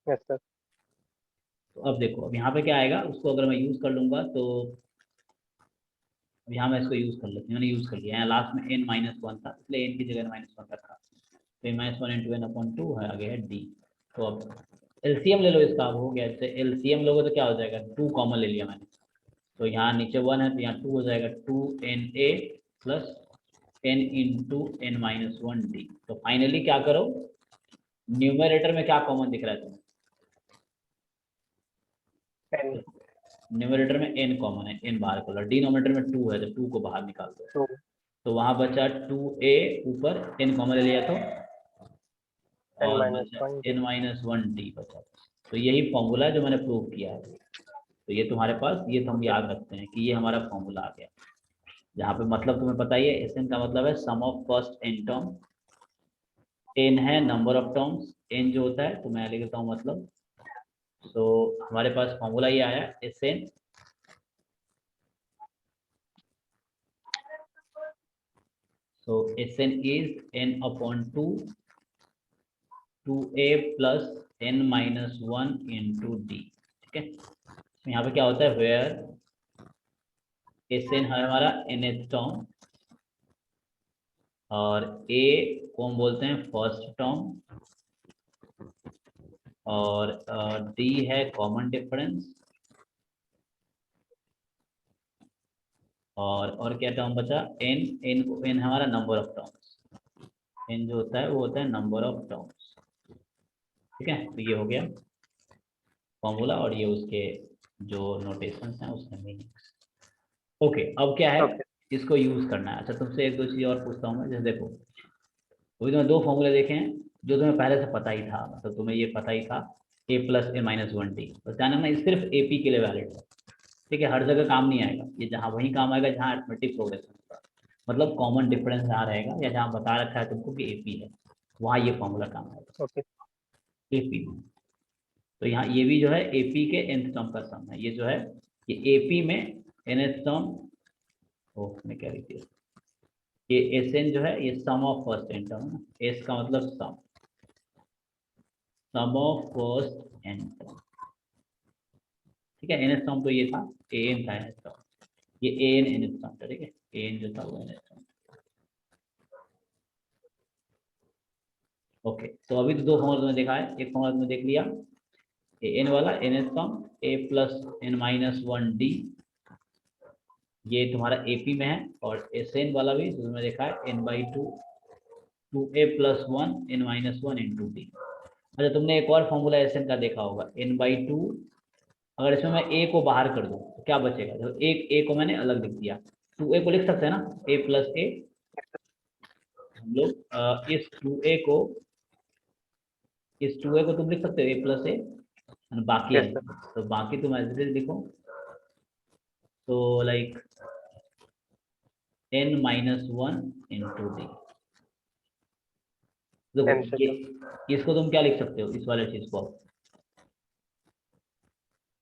Yes sir. तो अब देखो, अब यहाँ पे क्या आएगा, उसको अगर मैं यूज कर लूंगा तो अब यहाँ मैं इसको यूज कर लेती हूँ, मैंने यूज कर लिया। यहाँ लास्ट में n-1 था, इसलिए n की जगह -1 रखा, तो -1 × n/2 है, आगे है d। तो अब एलसीएम ले लो इसका, अब हो गया। जैसे एलसीएम लोगे तो क्या हो जाएगा, 2 कॉमन ले लिया मैंने, तो यहाँ नीचे 1 है तो यहाँ 2 हो जाएगा, 2na प्लस n × n-1d। तो फाइनली क्या करो, न्यूमरेटर में क्या कॉमन दिख रहा है तुम्हें, n न्यूमरेटर में n कॉमन है, n बाहर कर लो, डिनोमिनेटर में 2 है तो 2 को बाहर निकाल दो, 2। तो वहां बचा 2a, ऊपर n कॉमन ले लिया तो, और बचा n-1d। n-1d बचा। तो यही फॉर्मूला है जो मैंने प्रूव किया है। तो ये तुम्हारे पास, ये तो हम ओके। याद रखते हैं कि ये हमारा फॉर्मूला आ गया, जहाँ पे मतलब तुम्हें पता ही है, एसएन का मतलब है sum of first n term, n है नंबर ऑफ टर्म्स, n जो होता है तो मैं लिख देता हूँ मतलब। तो हमारे पास फॉर्मूला ये आया, SN so Sn is n/2 2a plus n-1 into d। ठीक है, तो यहाँ पे क्या होता है, वेयर Sn है हमारा nth टर्म, और a को हम बोलते हैं फर्स्ट टर्म, और d है कॉमन डिफरेंस, और क्या टर्म बचा, n हमारा नंबर ऑफ टर्म्स, n जो होता है वो होता है नंबर ऑफ टर्म्स। ठीक है, तो ये हो गया फॉर्मूला, और ये उसके जो नोटेशंस हैं उसके मीनिंग्स। ओके, अब क्या है, ओके। इसको यूज करना है। अच्छा, तुमसे एक दो चीज और पूछता हूँ मैं, जैसे देखो, अभी तुम्हें दो फॉर्मूले देखे हैं जो तुम्हें पहले से पता ही था, मतलब तुम्हें ये पता ही था a+n-1d, बस ध्यान रखना ये सिर्फ एपी के लिए वैलिड है। ठीक है, हर जगह काम नहीं आएगा ये, जहाँ वही काम आएगा जहाँ अरिथमेटिक प्रोग्रेशन होगा, मतलब कॉमन डिफरेंस जहाँ रहेगा या जहाँ बता रखा है तुमको कि एपी है, वहाँ ये फॉर्मूला काम आएगा, ओके। एपी। तो यहाँ ये भी जो है एपी के nth टर्म का सम है, ये जो है ये एपी में nth टर्म, ओ मैं क्या लिख दिया, ये एस जो है ये सम ऑफ फर्स्ट एन टर्म है, एस का मतलब सम ऑफ फर्स्ट एन टर्म। ठीक है, एन टर्म तो ये था, ए एन था एन टर्म, ये ए एन टर्म था। ठीक है, ए एन जो था वो एन टर्म। ओके, तो अभी तो दो फॉर्मूला तुमने देखा है, एक फॉर्मूला तुमने देख लिया ए एन वाला, एन टर्म a+n-1d, ये तुम्हारा एपी में है, और एस एन वाला भी तुमने देखा है n/2 2a+1 n-1 into d। अच्छा, तुमने एक और फॉर्मूला एस एन का देखा होगा, n/2, अगर इसमें मैं a को बाहर कर दूं तो क्या बचेगा, तो एक a को मैंने अलग लिख दिया, 2a को लिख सकते हैं ना, a+a, हम लोग इस 2a को तुम लिख सकते हो a+a, बाकी यस है, सर। तो बाकी तुम ऐसे लिखो, तो लाइक n-1 into d। देखो n से ये, सर। इसको तुम क्या लिख सकते हो, इस वाले चीज को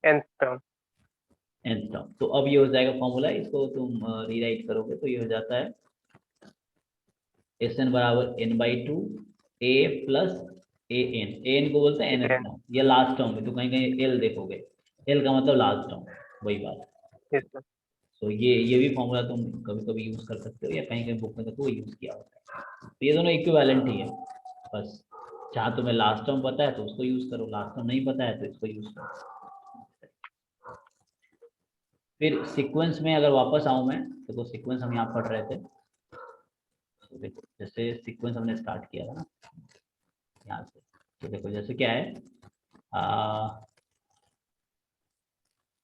nth टर्म। nth term. तो अब ये हो जाएगा फॉर्मूला, इसको तुम रीराइट करोगे तो ये हो जाता है Sn बराबर n/2 a प्लस an को बोलते हैं nth n। टर्म, ये लास्ट टर्म है, तो कहीं कहीं l देखोगे, l का मतलब लास्ट टर्म, वही बात। Yes sir. तो ये भी फॉर्मूला तुम कभी कभी यूज कर सकते हो, या कहीं कहीं बुक में तो यूज किया होता है। तो ये दोनों इक्विवेलेंट ही है, बस जहाँ तुम्हें लास्ट टर्म पता है तो उसको यूज करो, लास्ट टर्म नहीं पता है तो इसको यूज करो। फिर सीक्वेंस में अगर वापस आऊं मैं, तो सीक्वेंस हम यहाँ पढ़ रहे थे, तो देखो जैसे सीक्वेंस हमने स्टार्ट किया था ना यहाँ से, तो देखो जैसे क्या है,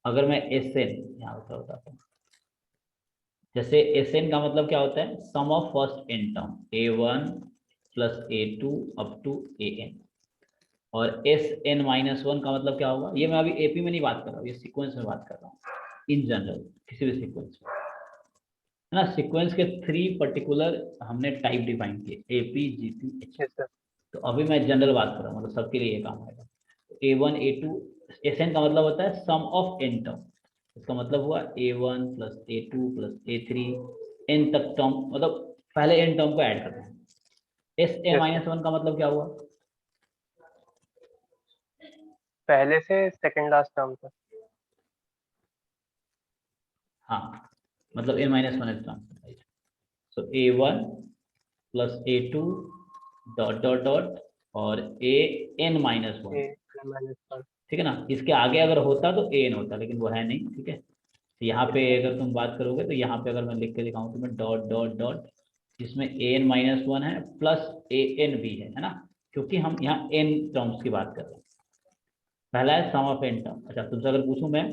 अगर मैं एस एन यहाँ बताता हूँ, जैसे एस एन का मतलब क्या होता है, sum of first n term A1 plus A2 up to AN। और एस एन माइनस वन का मतलब क्या होगा, ये मैं अभी एपी में नहीं बात कर रहा हूँ, ये सीक्वेंस में बात कर रहा हूँ, इन जनरल किसी भी सीक्वेंस में, है ना। सीक्वेंस के 3 पर्टिकुलर हमने टाइप डिफाइन किए, AP GP H. Yes sir. तो अभी मैं जनरल बात कर रहा हूँ, मतलब सबके लिए ये काम आएगा। A1 A2, एस एन का मतलब होता है सम ऑफ एन टर्म, इसका मतलब हुआ A1 plus A2 plus A3 n तक टर्म, मतलब पहले एन टर्म को ऐड करना है। S n yes sir, minus one का मतलब क्या हुआ, पहले से सेकंड लास्ट टर्म तक। हाँ, मतलब ए माइनस वन टर्म। सो A1 plus A2 dot dot dot और AN minus one, A minus one. ठीक है ना। इसके आगे अगर होता तो AN होता, लेकिन वो है नहीं, ठीक है। तो यहाँ पे अगर तुम बात करोगे तो यहाँ पे अगर मैं लिख के दिखाऊं तुम्हें डॉट डॉट डॉट, जिसमें AN माइनस वन है प्लस AN भी है ना, क्योंकि हम यहाँ n टर्म्स की बात कर रहे हैं। पहला है सम ऑफ n टर्म। अच्छा, तुमसे अगर पूछूं मैं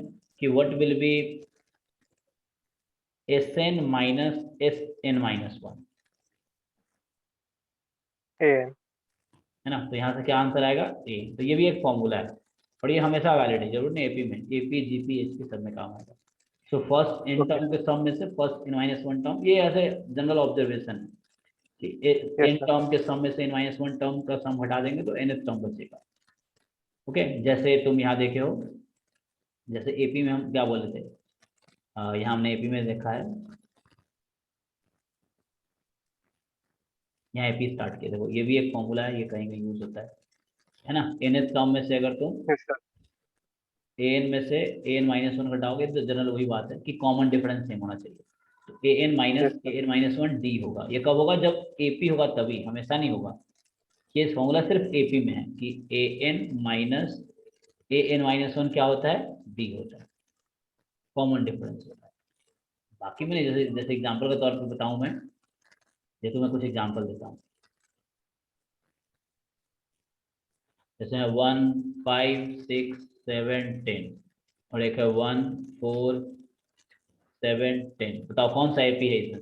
कि what will be SN minus SN minus one, a है ना, तो यहाँ से क्या आंसर आएगा A। तो ये भी एक फॉर्मूला है, और ये हमेशा वैलिड है, जरूर नहीं एपी में, एपी जीपी एच के सब में काम आएगा। So first n okay term के सम में से first n minus one term, ये ऐसे जनरल ऑब्जर्वेशन है कि यस एन सर। टर्म के सम में से एन माइनस वन टर्म का सम हटा देंगे तो एन टर्म बचेगा। ओके, जैसे तुम यहाँ देखे हो, जैसे एपी में हम क्या बोले थे, यहाँ हमने एपी में देखा है, यहाँ एपी स्टार्ट किया, देखो ये भी एक फॉर्मूला है, ये कहीं कहीं यूज होता है ना। एन टर्म में से अगर तुम यस सर। एन में से एन माइनस वन घटाओगे तो जनरल वही बात है कि कॉमन डिफरेंस सेम होना चाहिए। तो yes sir. A N minus one D होगा। ये कब होगा, जब एपी होगा तभी, हमेशा नहीं होगा। ये फॉर्मूला सिर्फ एपी में है कि ए एन माइनस वन क्या होता है, डी होता है, कॉमन डिफरेंस होता है। बाकी में नहीं, जैसे जैसे एग्जाम्पल के तौर पर बताऊं मैं, जैसे मैं कुछ एग्जाम्पल देता हूँ, जैसे 1 5 6 7 10 और एक है 1 4 7 10, बताओ कौन सा एपी है इसमें।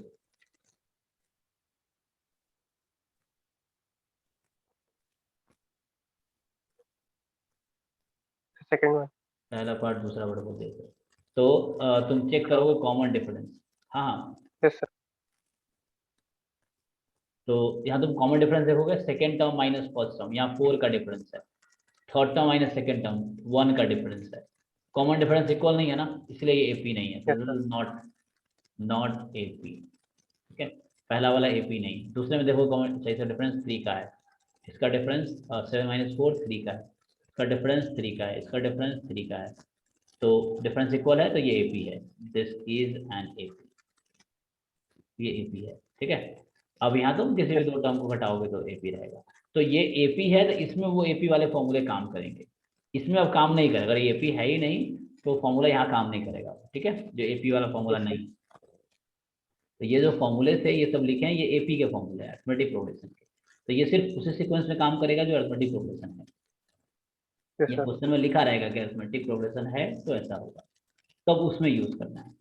Second one. पहला पार्ट दूसरा पार्ट बोल देते, तो तुम चेक हाँ। करोगे कॉमन डिफरेंस। हाँ हाँ, यस सर। तो यहाँ तुम कॉमन डिफरेंस देखोगे, second term minus first term, यहाँ 4 का डिफरेंस है, third term minus second term 1 का डिफरेंस है। कॉमन डिफरेंस इक्वल नहीं है ना, इसलिए ये एपी नहीं है, यस तो सर। नॉट नॉट एपी, ठीक है। पहला वाला एपी नहीं। दूसरे में देखो कॉमन, सही से डिफरेंस 3 का है, इसका डिफरेंस 7 - 4 3 का है, इसका डिफरेंस 3 का है, इसका डिफरेंस 3 का है, तो डिफरेंस इक्वल है, तो ये एपी है। दिस इज एन एपी, ये एपी है, ठीक है। अब यहाँ तुम किसी भी यस दो टर्म को घटाओगे तो एपी रहेगा। तो ये एपी है, तो इसमें वो एपी वाले फॉर्मूले काम करेंगे, इसमें अब काम नहीं करेगा। अगर एपी है ही नहीं तो फॉर्मूला यहाँ काम नहीं करेगा, ठीक है, जो एपी वाला फॉर्मूला सर। नहीं। तो ये जो फॉर्मूले थे ये सब लिखे हैं, ये एपी के फॉर्मूले हैं, अरिथमेटिक प्रोग्रेशन के। तो ये सिर्फ उसी सीक्वेंस में काम करेगा जो अरिथमेटिक प्रोग्रेशन है। यस ये सर। क्वेश्चन में लिखा रहेगा कि अरिथमेटिक प्रोग्रेशन है तो ऐसा होगा, तब उसमें यूज करना है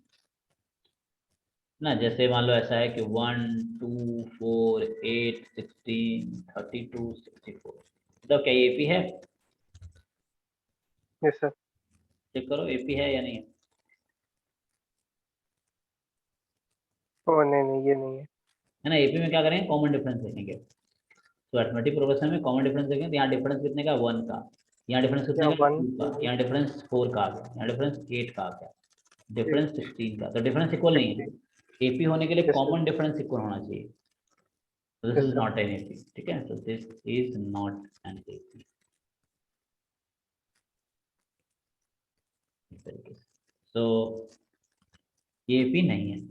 ना। जैसे मान लो ऐसा है कि 1 2 4 8 16 32 64, तो क्या ये एपी है, यस सर। चेक करो एपी है या नहीं है। ओ नहीं नहीं, ये नहीं है। है ना, एपी में क्या करेंगे, कॉमन डिफरेंस देखेंगे। तो अरिथमेटिक प्रोग्रेशन में कॉमन डिफरेंस देखेंगे, तो यहाँ डिफरेंस कितने का, 1 का, यहाँ डिफरेंस या कितने का, वन 2 का, यहाँ डिफरेंस 4 का आ गया, यहाँ डिफरेंस 8 का आ गया, डिफरेंस 16 का, तो डिफरेंस इक्वल नहीं है। 60। एपी होने के लिए yes sir. Common difference equal होना चाहिए। तो this yes is sir. Not an AP, ठीक है, तो this is not an AP, इस तरीके से। तो ये एपी नहीं है।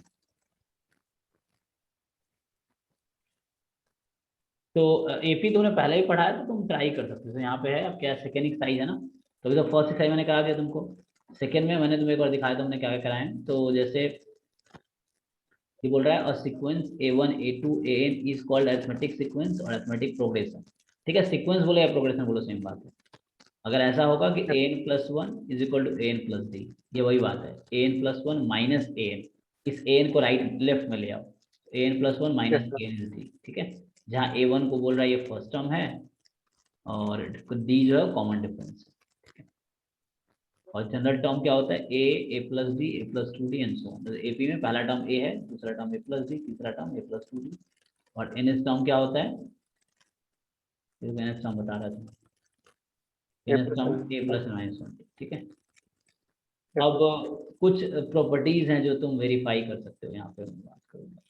तो एपी तुमने पहले ही पढ़ा है तो तुम ट्राई कर सकते हो। तो यहाँ पे है, अब क्या सेकेंड एक्सरसाइज है ना, तो अभी तो फर्स्ट एक्सरसाइज मैंने करा दिया तुमको, सेकेंड में मैंने तुम्हें एक बार दिखाया था हमने क्या क्या कराया है। तो जैसे ये बोल रहा है a sequence A1 A2 AN is called arithmetic sequence और अरिथमेटिक प्रोग्रेशन, ठीक है। सीक्वेंस बोलो या प्रोग्रेशन बोलो, सेम बात है। अगर ऐसा होगा कि yes. an + 1 is equal to an + d, ये वही बात है, an + 1 - an, इस ए एन को राइट लेफ्ट में ले आओ, a n plus one Yes, minus sir. A n c, ठीक है। जहाँ ए वन को बोल रहा है ये फर्स्ट टर्म है और डी जो है कॉमन डिफरेंस। और जनरल टर्म क्या होता है, a plus d, a plus two d and so on. AP में पहला टर्म ए है, दूसरा टर्म ए प्लस डी, तीसरा term a plus two d. और एन एस टर्म क्या होता है, एन एस टर्म बता रहा था, A nth plus term one. A plus minus one, ठीक है। Yes, अब sir. कुछ प्रॉपर्टीज हैं जो तुम वेरीफाई कर सकते हो, यहाँ पे मैं बात करूंगा।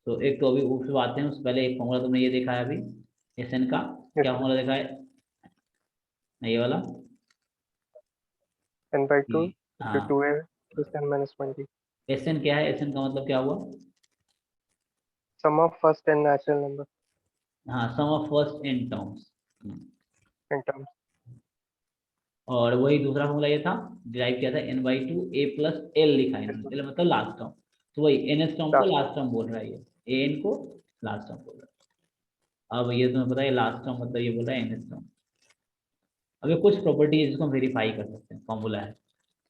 तो एक तो अभी उससे आते हैं, उससे पहले एक फॉर्मूला तुमने ये देखा है अभी, एस एन का Yes, क्या sir. फॉर्मूला देखा है, ये वाला N by कि 2 into हाँ 2A plus n minus 1D. S n क्या है, एस एन का मतलब क्या हुआ, Sum of first n natural number हाँ sum of first n terms. in terms. और वही दूसरा फॉर्मूला ये था, डिराइव किया था n by two a plus l लिखा है Yes, इन्होंने, sir. एल मतलब लास्ट टर्म। तो वही एन एस टर्म को Last. लास्ट टर्म बोल रहा है, ये ए एन को लास्ट टर्म बोल रहा है। अब ये तुम्हें पता है लास्ट टर्म मतलब ये बोल रहा है एन एस टर्म। अब ये कुछ प्रॉपर्टी है जिसको हम वेरीफाई कर सकते हैं, फॉर्मूला है,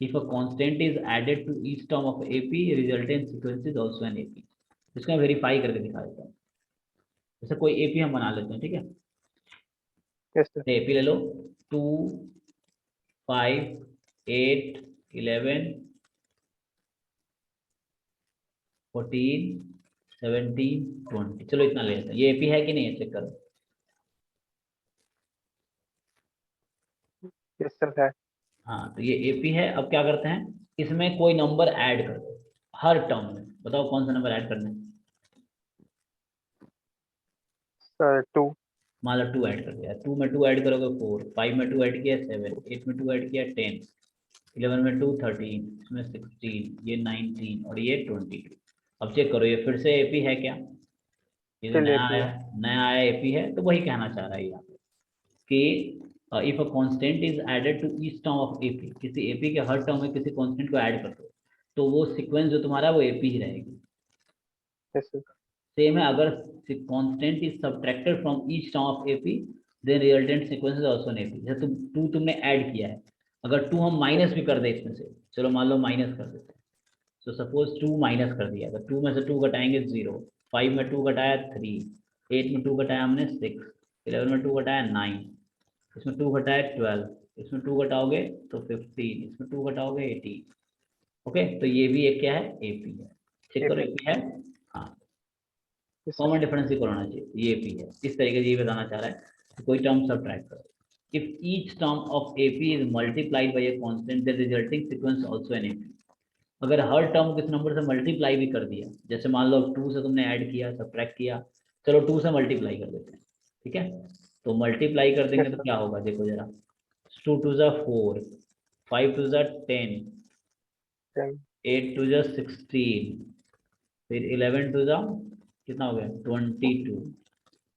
if a constant is added to each term of AP resultant sequence is also an AP. इसको मैं वेरीफाई करके दिखा देता हूँ। जैसे कोई एपी हम बना लेते हैं, ठीक है, Yes, sir. एपी ले लो, 2 5 8 11 14 17 20, चलो इतना ले लेते हैं। ये एपी है कि नहीं है, चेक करो। Yes, sir. है. हाँ तो ये एपी है। अब क्या करते हैं, इसमें कोई नंबर ऐड कर दो हर टर्म में, बताओ कौन सा नंबर ऐड करना है। Sir, 2. मान लो 2 ऐड कर दिया, 2 में 2 ऐड करोगे 4, 5 में 2 ऐड किया 7, 8 में 2 ऐड किया 10, 11 में 2 13, इसमें 16, ये 19 और ये 22। अब चेक करो ये फिर से एपी है क्या, ये जो Still नया AP आया, है. नया आया एपी है। तो वही कहना चाह रहा है यहाँ पे कि if a constant is added to each term of AP, किसी एपी के हर टर्म में किसी कांस्टेंट को ऐड कर दो तो वो सीक्वेंस जो तुम्हारा है वो एपी ही रहेगी। Yes, sir. सेम है, अगर constant is subtracted from each term of AP then resultant sequence is also an AP. जैसे तुमने ऐड किया है, अगर 2 हम Yes, माइनस sir. भी कर दे इसमें से, चलो मान लो माइनस कर देते हैं, तो सपोज 2 माइनस कर दिया, अगर 2 में से 2 घटाएंगे 0, 5 में 2 घटाया 3, 8 में 2 घटाया हमने 6, 11 में 2 घटाया 9, इसमें 2 घटाया 12, इसमें 2 घटाओगे तो 15, इसमें 2 घटाओगे 18। ओके, तो ये भी एक क्या है, एपी है। चेक करो AP. एपी है, हाँ Yes, sir. कॉमन डिफरेंस ही करना चाहिए, ये एपी है। इस तरीके से ये बताना चाह रहा है कि कोई टर्म सब्ट्रैक्ट करो, if each term of AP is multiplied by a constant, the resulting sequence also an AP। अगर हर टर्म किस नंबर से मल्टीप्लाई भी कर दिया, जैसे मान लो 2 से तुमने ऐड किया, सब्ट्रैक्ट किया, चलो 2 से मल्टीप्लाई कर देते हैं, ठीक है। तो मल्टीप्लाई कर देंगे Yes, तो sir. क्या होगा, देखो जरा, 2 टू ज़ा 4, 5 टू ज़ा 10, 10. 8 टू ज़ा 16, फिर 11 टू ज़ा कितना हो गया 22,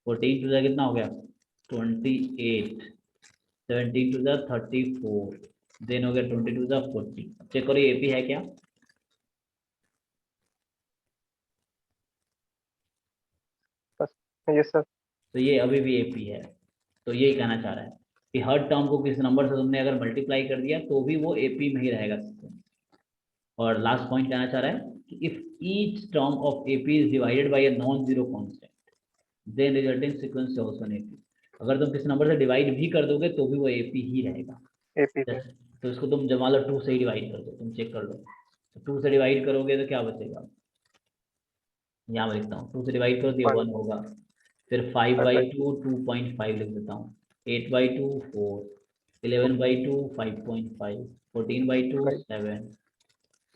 14 टू ज़ा कितना हो गया 28, 17 टू ज़ा 34, देन हो गया 20 टू ज़ा 40। चेक करो ये एपी है क्या, First. Yes, sir. तो ये अभी भी एपी है। तो यही कहना चाह रहा है कि हर टर्म को किसी नंबर से तुमने अगर मल्टीप्लाई कर दिया तो भी वो एपी में ही रहेगा। और लास्ट पॉइंट कहना चाह रहा है कि if each term of AP is divided by a non zero constant then resulting sequence is also an AP. अगर तुम किसी नंबर से डिवाइड भी कर दोगे तो भी वो एपी ही रहेगा। AP है. जैसे तो इसको तुम जब मान लो 2 से ही डिवाइड कर दो, तुम चेक कर लो, तो 2 से डिवाइड करोगे तो क्या बचेगा, यहाँ मैं लिखता हूँ 2 से डिवाइड करो तो ये 1. 1 होगा, फिर 5 5 बाई by 2 2.5 लिख देता हूँ, 8 by 2 4, 11 by 2 5.5, 14 by 2 5. 7,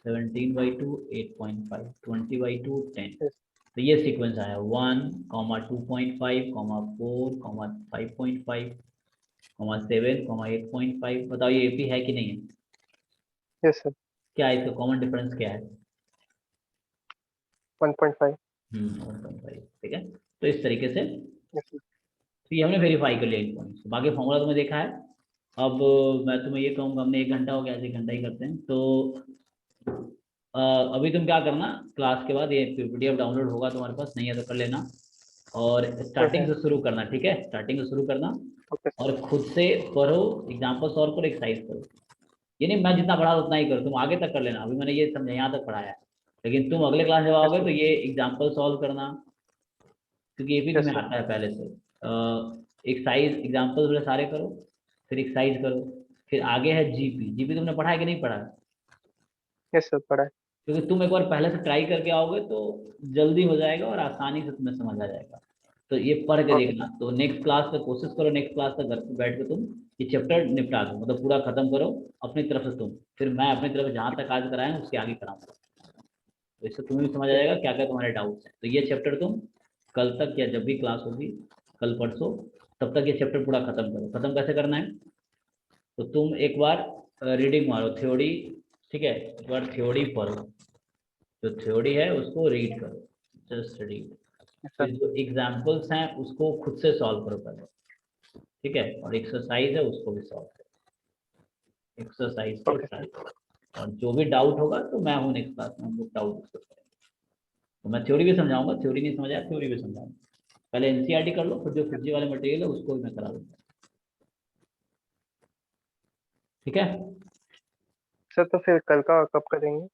17 by 2 8.5, 20 by 2 10। Yes. तो ये सीक्वेंस आया 1, 2.5, 4, 5.5, 7, 8.5। बताओ ये एपी है कि नहीं है, Yes, sir. क्या है इसका कॉमन डिफरेंस क्या है, 1.5. 1.5, ठीक है। तो इस तरीके से Yes, sir. तो ये हमने वेरीफाई कर लिया इन पॉइंट्स, बाकी फॉर्मूला तुम्हें देखा है। अब मैं तुम्हें ये कहूँगा, हमने 1 घंटा हो गया, 1 घंटा ही करते हैं। तो अभी तुम क्या करना, क्लास के बाद ये पीडीएफ डाउनलोड होगा तुम्हारे पास, नहीं है तो कर लेना, और Sir स्टार्टिंग है. से शुरू करना, ठीक है, स्टार्टिंग से शुरू करना Okay, sir. और खुद से पढ़ो, एग्जाम्पल सॉल्व करो, एक्सरसाइज करो। ये नहीं मैं जितना पढ़ा उतना ही करो, तुम आगे तक कर लेना, अभी मैंने ये समझा यहाँ तक पढ़ाया है, लेकिन तुम अगले क्लास जब आओगे तो ये एग्जाम्पल सॉल्व करना, क्योंकि ये भी Yes, तुम्हें sir. आता है पहले से। एक्सरसाइज एग्जाम्पल वाले सारे करो, फिर एक्सरसाइज करो, फिर आगे है जीपी। जीपी तुमने पढ़ा है कि नहीं पढ़ा है? Yes, sir. पढ़ा है। क्योंकि तुम एक बार पहले से ट्राई करके आओगे तो जल्दी हो जाएगा और आसानी से तुम्हें समझ आ जाएगा। तो ये पढ़ के Okay, देखना। तो नेक्स्ट क्लास पे कोशिश करो, नेक्स्ट क्लास तक घर पे बैठ के तुम ये चैप्टर निपटा दो, मतलब पूरा खत्म करो अपनी तरफ से तुम, फिर मैं अपनी तरफ से जहाँ तक आज कराया हूँ उसके आगे कराऊंगा। तो इससे तुम्हें भी समझ आ ठीक जाएगा है। क्या क्या तुम्हारे डाउट्स हैं। तो ये चैप्टर तुम कल तक या जब भी क्लास होगी, कल परसों, तब तक ये चैप्टर पूरा खत्म करो। खत्म कैसे करना है? तो तुम एक बार रीडिंग मारो थ्योरी, ठीक है, एक बार थ्योरी पढ़ो, जो थ्योरी है उसको रीड करो, जस्ट रीड। Yes, sir. फिर जो एग्जाम्पल्स हैं उसको खुद से सॉल्व करो पहले, ठीक है, और एक्सरसाइज है उसको भी सॉल्व करो, एक्सरसाइज के Okay, sir. साथ। और जो भी डाउट होगा तो मैं हूँ नेक्स्ट क्लास में, हम लोग डाउट डिस्कस करेंगे। तो मैं थ्योरी भी समझाऊंगा, थ्योरी नहीं समझ आया थ्योरी भी समझाऊंगा। पहले एनसीईआरटी कर लो, फिर जो फिजी वाले मटेरियल है उसको भी मैं करा दूंगा, ठीक है। सर तो फिर कल का कब करेंगे?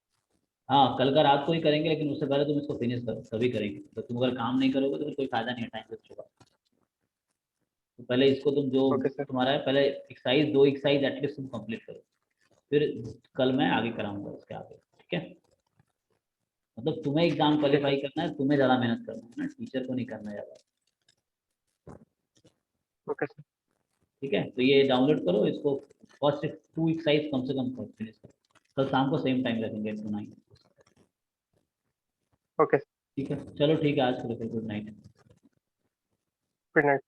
हाँ कल का रात को ही करेंगे, लेकिन उससे पहले तुम इसको फिनिश करो तभी करेंगे। तो तुम अगर काम नहीं करोगे तो फिर कोई फायदा नहीं है, टाइम वेस्ट होगा। तो पहले इसको तुम जो ओके सर। तुम्हारा है, पहले एक्सरसाइज, 2 एक्सरसाइज एटलीस्ट तुम कंप्लीट करो, फिर कल मैं आगे कराऊंगा उसके आगे, ठीक है। मतलब तुम्हें एग्जाम ठीक है क्वालिफाई सर। करना है, तुम्हें ज़्यादा मेहनत करना है ना, टीचर को नहीं करना ज़्यादा, ओके सर। ठीक है। तो ये डाउनलोड करो इसको, फर्स्ट 2 एक्सरसाइज कम से कम फिनिश करो। कल शाम को सेम टाइम रखेंगे 8 to 9, ओके। ठीक है। चलो ठीक है, आज के लिए गुड नाइट। Good night.